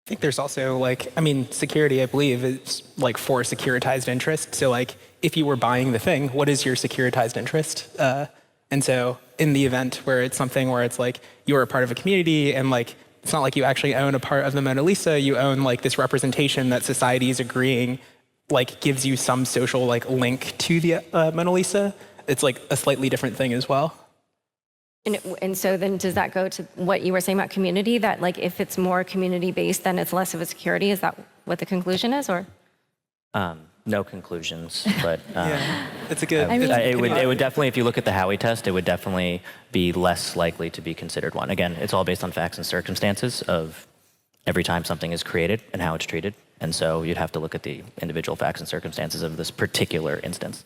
I think there's also like, I mean, security, I believe, is like for securitized interest. So like, if you were buying the thing, what is your securitized interest? And so in the event where it's something where it's like, you're a part of a community and like, it's not like you actually own a part of the Mona Lisa, you own like this representation that society is agreeing like gives you some social like link to the Mona Lisa. It's like a slightly different thing as well. And so then does that go to what you were saying about community, that like if it's more community-based, then it's less of a security? Is that what the conclusion is, or? No conclusions, but yeah, it's a good. It would definitely, if you look at the Howey test, it would definitely be less likely to be considered one. Again, it's all based on facts and circumstances of every time something is created and how it's treated, and so you'd have to look at the individual facts and circumstances of this particular instance.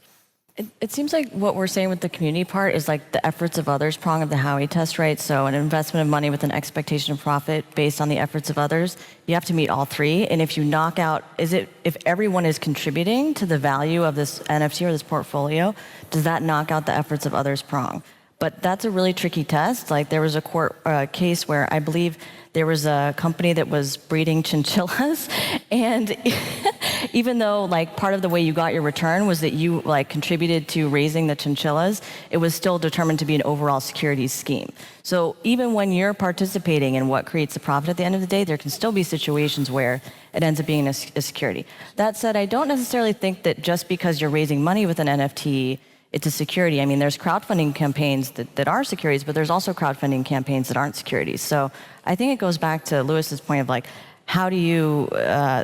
It seems like what we're saying with the community part is like the efforts of others prong of the Howey test, right? So an investment of money with an expectation of profit based on the efforts of others, you have to meet all three. And if you knock out, if everyone is contributing to the value of this NFT or this portfolio, does that knock out the efforts of others prong? But that's a really tricky test. Like there was a court case where I believe there was a company that was breeding chinchillas, and even though like part of the way you got your return was that you like contributed to raising the chinchillas, it was still determined to be an overall securities scheme. So even when you're participating in what creates the profit at the end of the day, there can still be situations where it ends up being a security. That said, I don't necessarily think that just because you're raising money with an NFT, it's a security. I mean, there's crowdfunding campaigns that are securities, but there's also crowdfunding campaigns that aren't securities. So I think it goes back to Lewis's point of like, how do you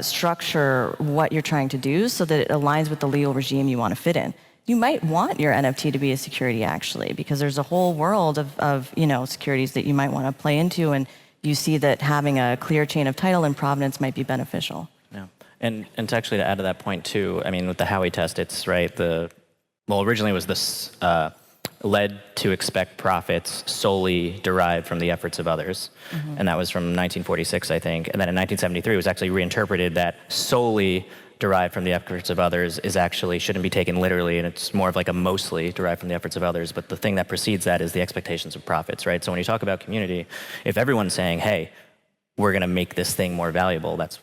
structure what you're trying to do so that it aligns with the legal regime you want to fit in? You might want your NFT to be a security, actually, because there's a whole world of securities that you might want to play into, and you see that having a clear chain of title and provenance might be beneficial. Yeah, and to actually add to that point too, I mean, with the Howey test, it's right, originally it was this led to expect profits solely derived from the efforts of others. Mm-hmm. And that was from 1946, I think. And then in 1973, it was actually reinterpreted that solely derived from the efforts of others shouldn't be taken literally, and it's more of like a mostly derived from the efforts of others. But the thing that precedes that is the expectations of profits, right? So when you talk about community, if everyone's saying, hey, we're going to make this thing more valuable, that's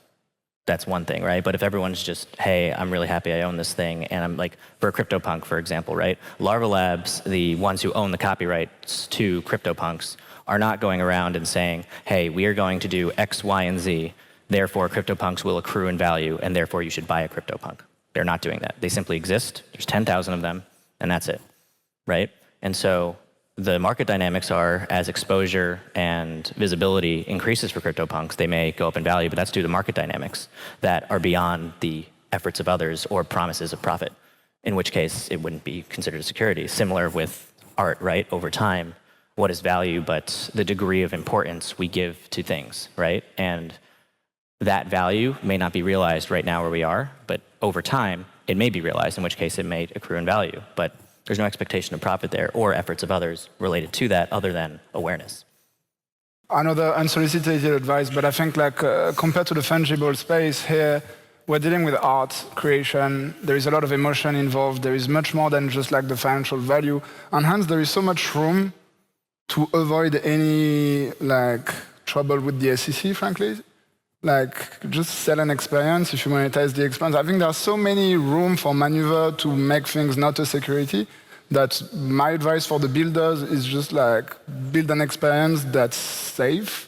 one thing, right? But if everyone's just, hey, I'm really happy I own this thing, and I'm like, for CryptoPunk, for example, right? Larva Labs, the ones who own the copyrights to CryptoPunks, are not going around and saying, hey, we are going to do X, Y, and Z, therefore CryptoPunks will accrue in value, and therefore you should buy a CryptoPunk. They're not doing that. They simply exist. There's 10,000 of them, and that's it, right? And so the market dynamics are, as exposure and visibility increases for CryptoPunks, they may go up in value, but that's due to market dynamics that are beyond the efforts of others or promises of profit, in which case it wouldn't be considered a security. Similar with art, right? Over time, what is value but the degree of importance we give to things, right? And that value may not be realized right now where we are, but over time, it may be realized, in which case it may accrue in value. But there's no expectation of profit there or efforts of others related to that other than awareness. Another unsolicited advice, but I think compared to the fungible space here, we're dealing with art creation. There is a lot of emotion involved. There is much more than just the financial value. And hence, there is so much room to avoid any trouble with the SEC, frankly. Just sell an experience if you monetize the experience. I think there's so many room for maneuver to make things not a security that my advice for the builders is just build an experience that's safe.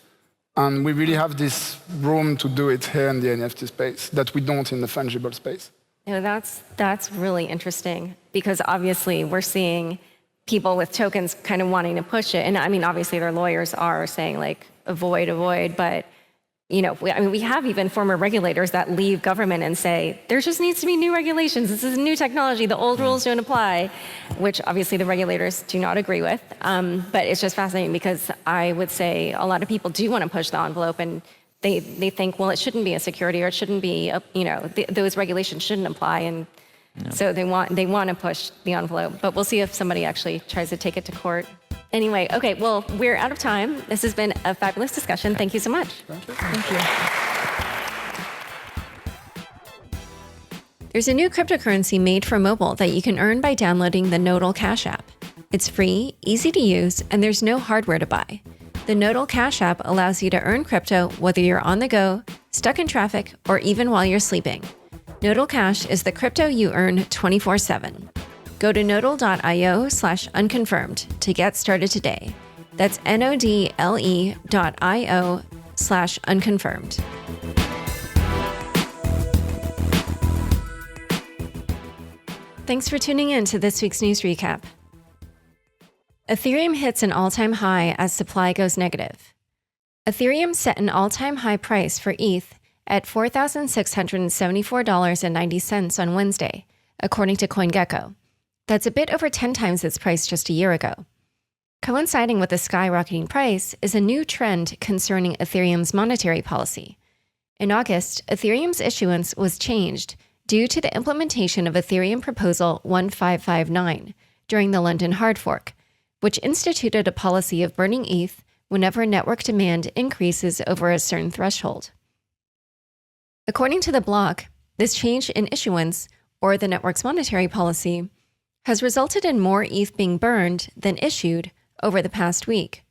And we really have this room to do it here in the NFT space that we don't in the fungible space. That's really interesting because obviously we're seeing people with tokens kind of wanting to push it. And I mean, obviously their lawyers are saying avoid, but we have even former regulators that leave government and say, there just needs to be new regulations. This is new technology. The old rules don't apply, which obviously the regulators do not agree with. But it's just fascinating because I would say a lot of people do want to push the envelope and they think, well, it shouldn't be a security or it shouldn't be, those regulations shouldn't apply. And so they want to push the envelope. But we'll see if somebody actually tries to take it to court. Anyway, okay, well, we're out of time. This has been a fabulous discussion. Thank you so much. Thank you. There's a new cryptocurrency made for mobile that you can earn by downloading the Nodal Cash app. It's free, easy to use, and there's no hardware to buy. The Nodal Cash app allows you to earn crypto whether you're on the go, stuck in traffic, or even while you're sleeping. Nodal Cash is the crypto you earn 24/7. Go to nodal.io/unconfirmed to get started today. That's nodle.io/unconfirmed. Thanks for tuning in to this week's news recap. Ethereum hits an all-time high as supply goes negative. Ethereum set an all-time high price for ETH at $4,674.90 on Wednesday, according to CoinGecko. That's a bit over 10 times its price just a year ago. Coinciding with the skyrocketing price is a new trend concerning Ethereum's monetary policy. In August, Ethereum's issuance was changed due to the implementation of Ethereum Proposal 1559 during the London hard fork, which instituted a policy of burning ETH whenever network demand increases over a certain threshold. According to the block, this change in issuance, or the network's monetary policy, has resulted in more ETH being burned than issued over the past week.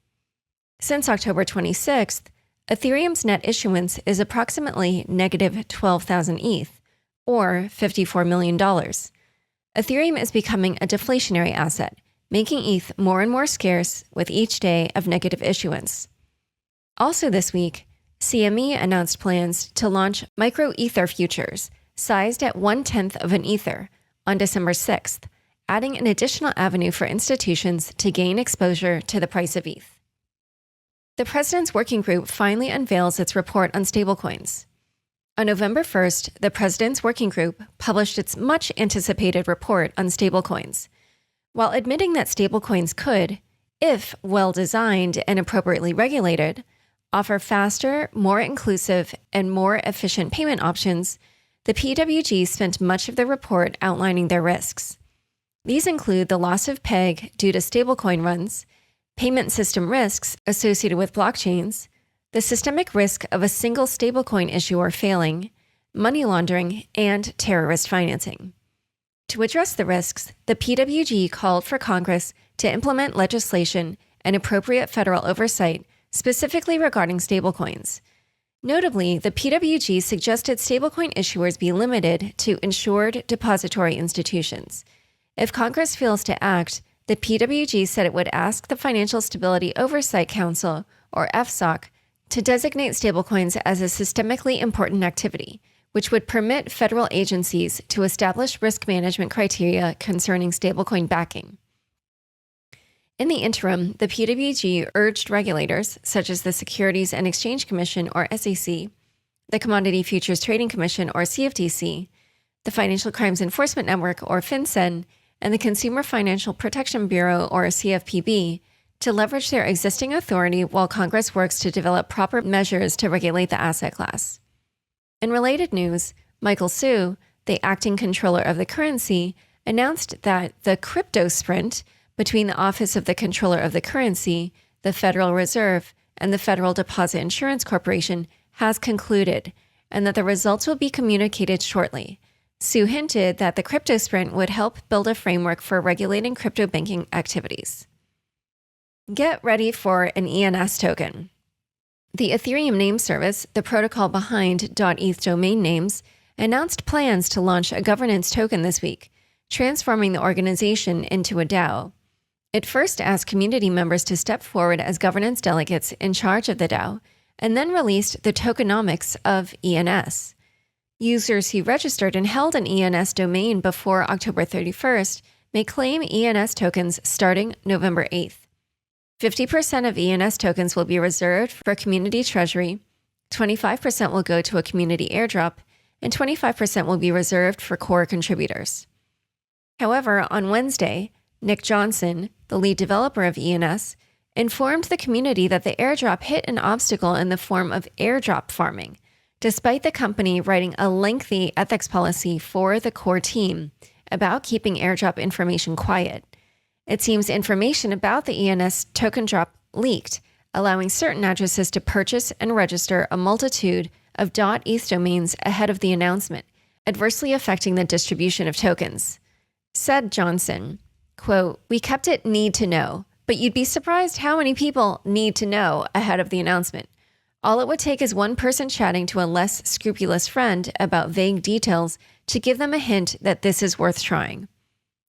Since October 26th, Ethereum's net issuance is approximately negative 12,000 ETH, or $54 million. Ethereum is becoming a deflationary asset, making ETH more and more scarce with each day of negative issuance. Also this week, CME announced plans to launch micro Ether futures, sized at 1/10 of an Ether, on December 6th, adding an additional avenue for institutions to gain exposure to the price of ETH. The President's Working Group finally unveils its report on stablecoins. On November 1st, the President's Working Group published its much-anticipated report on stablecoins. While admitting that stablecoins could, if well-designed and appropriately regulated, offer faster, more inclusive, and more efficient payment options, the PWG spent much of the report outlining their risks. These include the loss of peg due to stablecoin runs, payment system risks associated with blockchains, the systemic risk of a single stablecoin issuer failing, money laundering, and terrorist financing. To address the risks, the PWG called for Congress to implement legislation and appropriate federal oversight specifically regarding stablecoins. Notably, the PWG suggested stablecoin issuers be limited to insured depository institutions. If Congress fails to act, the PWG said it would ask the Financial Stability Oversight Council, or FSOC, to designate stablecoins as a systemically important activity, which would permit federal agencies to establish risk management criteria concerning stablecoin backing. In the interim, the PWG urged regulators, such as the Securities and Exchange Commission, or SEC, the Commodity Futures Trading Commission, or CFTC, the Financial Crimes Enforcement Network, or FinCEN, and the Consumer Financial Protection Bureau, or CFPB, to leverage their existing authority while Congress works to develop proper measures to regulate the asset class. In related news, Michael Hsu, the acting controller of the currency, announced that the crypto sprint between the Office of the Controller of the Currency, the Federal Reserve, and the Federal Deposit Insurance Corporation has concluded, and that the results will be communicated shortly. Hsu hinted that the crypto sprint would help build a framework for regulating crypto banking activities. Get ready for an ENS token. The Ethereum name service, the protocol behind .eth domain names, announced plans to launch a governance token this week, transforming the organization into a DAO. It first asked community members to step forward as governance delegates in charge of the DAO, and then released the tokenomics of ENS. Users who registered and held an ENS domain before October 31st may claim ENS tokens starting November 8th. 50% of ENS tokens will be reserved for community treasury, 25% will go to a community airdrop, and 25% will be reserved for core contributors. However, on Wednesday, Nick Johnson, the lead developer of ENS, informed the community that the airdrop hit an obstacle in the form of airdrop farming, despite the company writing a lengthy ethics policy for the core team about keeping airdrop information quiet. It seems information about the ENS token drop leaked, allowing certain addresses to purchase and register a multitude of .eth domains ahead of the announcement, adversely affecting the distribution of tokens. Said Johnson, quote, "We kept it need to know, but you'd be surprised how many people need to know ahead of the announcement. All it would take is one person chatting to a less scrupulous friend about vague details to give them a hint that this is worth trying."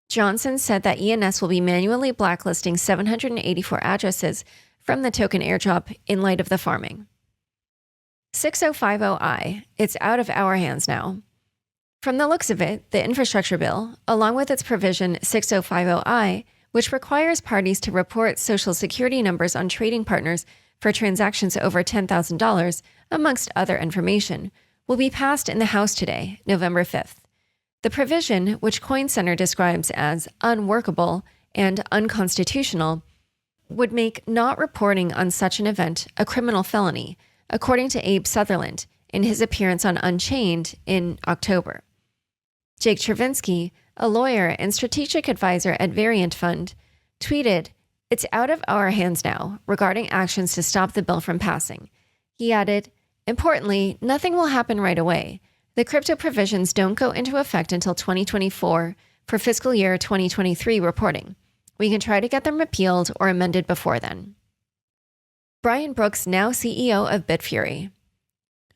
Johnson said that ENS will be manually blacklisting 784 addresses from the token airdrop in light of the farming. 6050I, it's out of our hands now. From the looks of it, the infrastructure bill, along with its provision 6050I, which requires parties to report social security numbers on trading partners for transactions over $10,000, amongst other information, will be passed in the House today, November 5th. The provision, which Coin Center describes as unworkable and unconstitutional, would make not reporting on such an event a criminal felony, according to Abe Sutherland in his appearance on Unchained in October. Jake Chervinsky, a lawyer and strategic advisor at Variant Fund, tweeted, "It's out of our hands now," regarding actions to stop the bill from passing. He added, "Importantly, nothing will happen right away. The crypto provisions don't go into effect until 2024 for fiscal year 2023 reporting. We can try to get them repealed or amended before then." Brian Brooks, now CEO of Bitfury.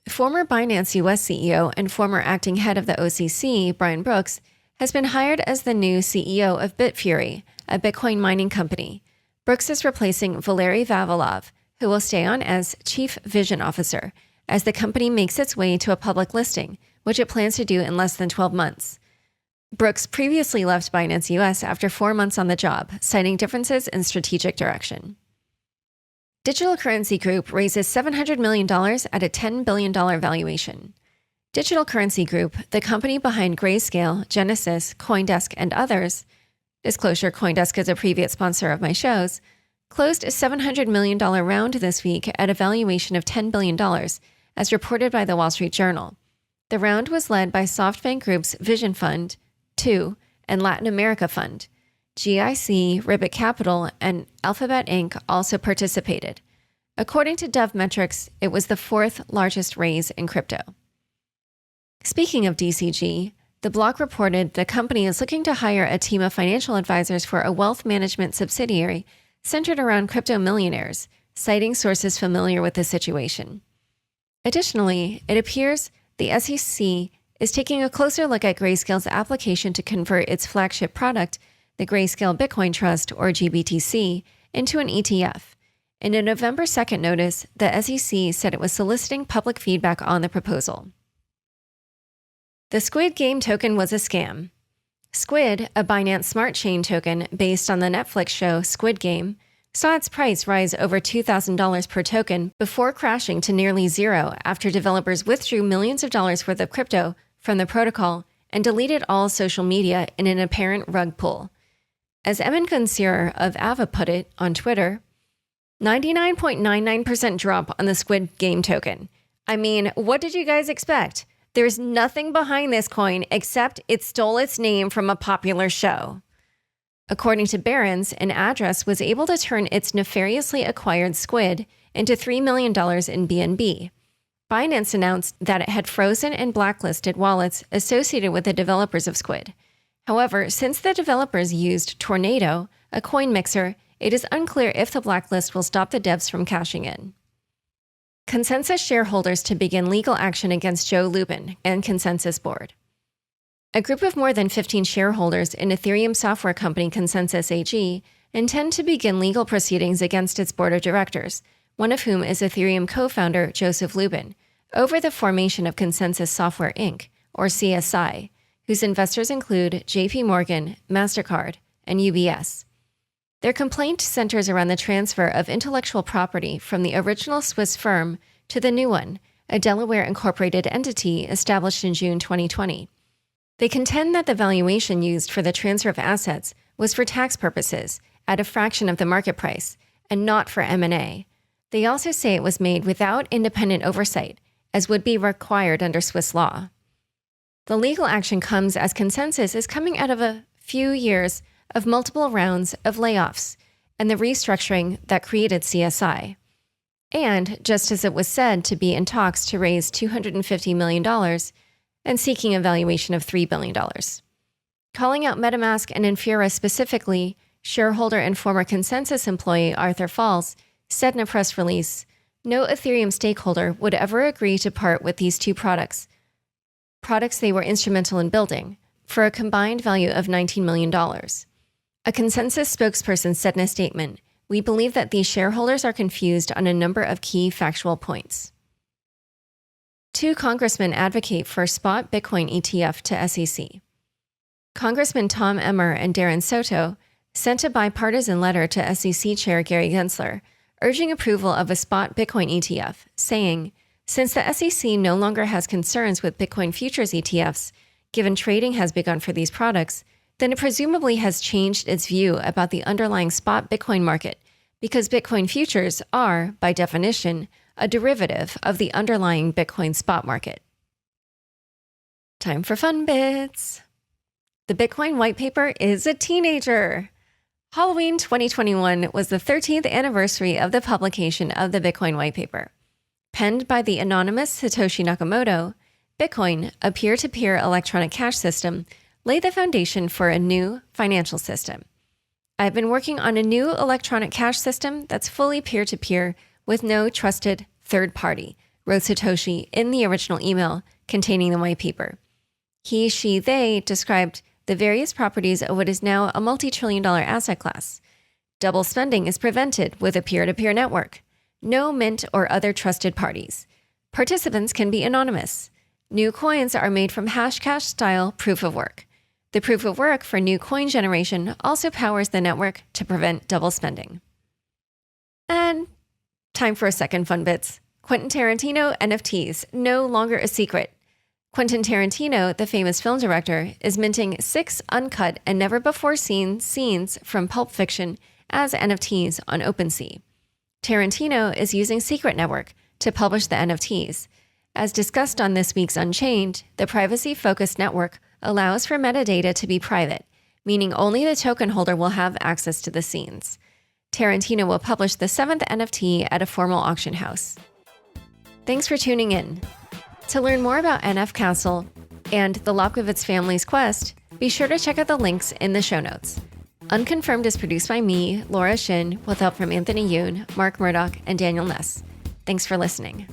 Former Binance US CEO and former acting head of the OCC, Brian Brooks, has been hired as the new CEO of Bitfury, a Bitcoin mining company. Brooks is replacing Valery Vavilov, who will stay on as Chief Vision Officer, as the company makes its way to a public listing, which it plans to do in less than 12 months. Brooks previously left Binance US after 4 months on the job, citing differences in strategic direction. Digital Currency Group raises $700 million at a $10 billion valuation. Digital Currency Group, the company behind Grayscale, Genesis, CoinDesk, and others, disclosure, CoinDesk is a previous sponsor of my shows, closed a $700 million round this week at a valuation of $10 billion, as reported by the Wall Street Journal. The round was led by SoftBank Group's Vision Fund, 2, and Latin America Fund. GIC, Ribbit Capital, and Alphabet Inc. also participated. According to Dove Metrics, it was the 4th largest raise in crypto. Speaking of DCG, the block reported the company is looking to hire a team of financial advisors for a wealth management subsidiary centered around crypto millionaires, citing sources familiar with the situation. Additionally, it appears the SEC is taking a closer look at Grayscale's application to convert its flagship product, the Grayscale Bitcoin Trust, or GBTC, into an ETF. In a November 2nd notice, the SEC said it was soliciting public feedback on the proposal. The Squid Game token was a scam. Squid, a Binance Smart Chain token based on the Netflix show Squid Game, saw its price rise over $2,000 per token before crashing to nearly zero after developers withdrew millions of dollars worth of crypto from the protocol and deleted all social media in an apparent rug pull. As Emin Gunsirer of Ava put it on Twitter, 99.99% drop on the Squid Game token. I mean, what did you guys expect? There's nothing behind this coin except it stole its name from a popular show. According to Barron's, an address was able to turn its nefariously acquired Squid into $3 million in BNB. Binance announced that it had frozen and blacklisted wallets associated with the developers of Squid. However, since the developers used Tornado, a coin mixer, it is unclear if the blacklist will stop the devs from cashing in. Consensus shareholders to begin legal action against Joe Lubin and Consensus board. A group of more than 15 shareholders in Ethereum software company Consensus AG intend to begin legal proceedings against its board of directors, one of whom is Ethereum co-founder Joseph Lubin, over the formation of Consensus Software Inc., or CSI, whose investors include JP Morgan, MasterCard, and UBS. Their complaint centers around the transfer of intellectual property from the original Swiss firm to the new one, a Delaware incorporated entity established in June 2020. They contend that the valuation used for the transfer of assets was for tax purposes, at a fraction of the market price, and not for M&A. They also say it was made without independent oversight, as would be required under Swiss law. The legal action comes as Consensus is coming out of a few years of multiple rounds of layoffs and the restructuring that created CSI. And just as it was said to be in talks to raise $250 million and seeking a valuation of $3 billion. Calling out MetaMask and Infura specifically, shareholder and former Consensus employee Arthur Falls said in a press release, no Ethereum stakeholder would ever agree to part with these two products they were instrumental in building, for a combined value of $19 million. A Consensus spokesperson said in a statement, "We believe that these shareholders are confused on a number of key factual points." 2 congressmen advocate for spot Bitcoin ETF to SEC. Congressman Tom Emmer and Darren Soto sent a bipartisan letter to SEC Chair Gary Gensler, urging approval of a spot Bitcoin ETF, saying, since the SEC no longer has concerns with Bitcoin futures ETFs, given trading has begun for these products, then it presumably has changed its view about the underlying spot Bitcoin market, because Bitcoin futures are, by definition, a derivative of the underlying Bitcoin spot market. Time for fun bits. The Bitcoin white paper is a teenager. Halloween 2021 was the 13th anniversary of the publication of the Bitcoin white paper. Penned by the anonymous Satoshi Nakamoto, Bitcoin, a peer-to-peer electronic cash system, laid the foundation for a new financial system. I've been working on a new electronic cash system that's fully peer-to-peer with no trusted third party, wrote Satoshi in the original email containing the white paper. He, she, they described the various properties of what is now a multi-trillion-dollar asset class. Double spending is prevented with a peer-to-peer network. No mint or other trusted parties. Participants can be anonymous. New coins are made from Hashcash-style proof of work. The proof of work for new coin generation also powers the network to prevent double spending. And time for a second fun bits. Quentin Tarantino NFTs, no longer a secret. Quentin Tarantino, the famous film director, is minting 6 uncut and never-before-seen scenes from Pulp Fiction as NFTs on OpenSea. Tarantino is using Secret Network to publish the NFTs. As discussed on this week's Unchained, the privacy-focused network allows for metadata to be private, meaning only the token holder will have access to the scenes. Tarantino will publish the 7th NFT at a formal auction house. Thanks for tuning in. To learn more about NF Castle and the Lobkowitz family's quest, be sure to check out the links in the show notes. Unconfirmed is produced by me, Laura Shin, with help from Anthony Yoon, Mark Murdoch, and Daniel Ness. Thanks for listening.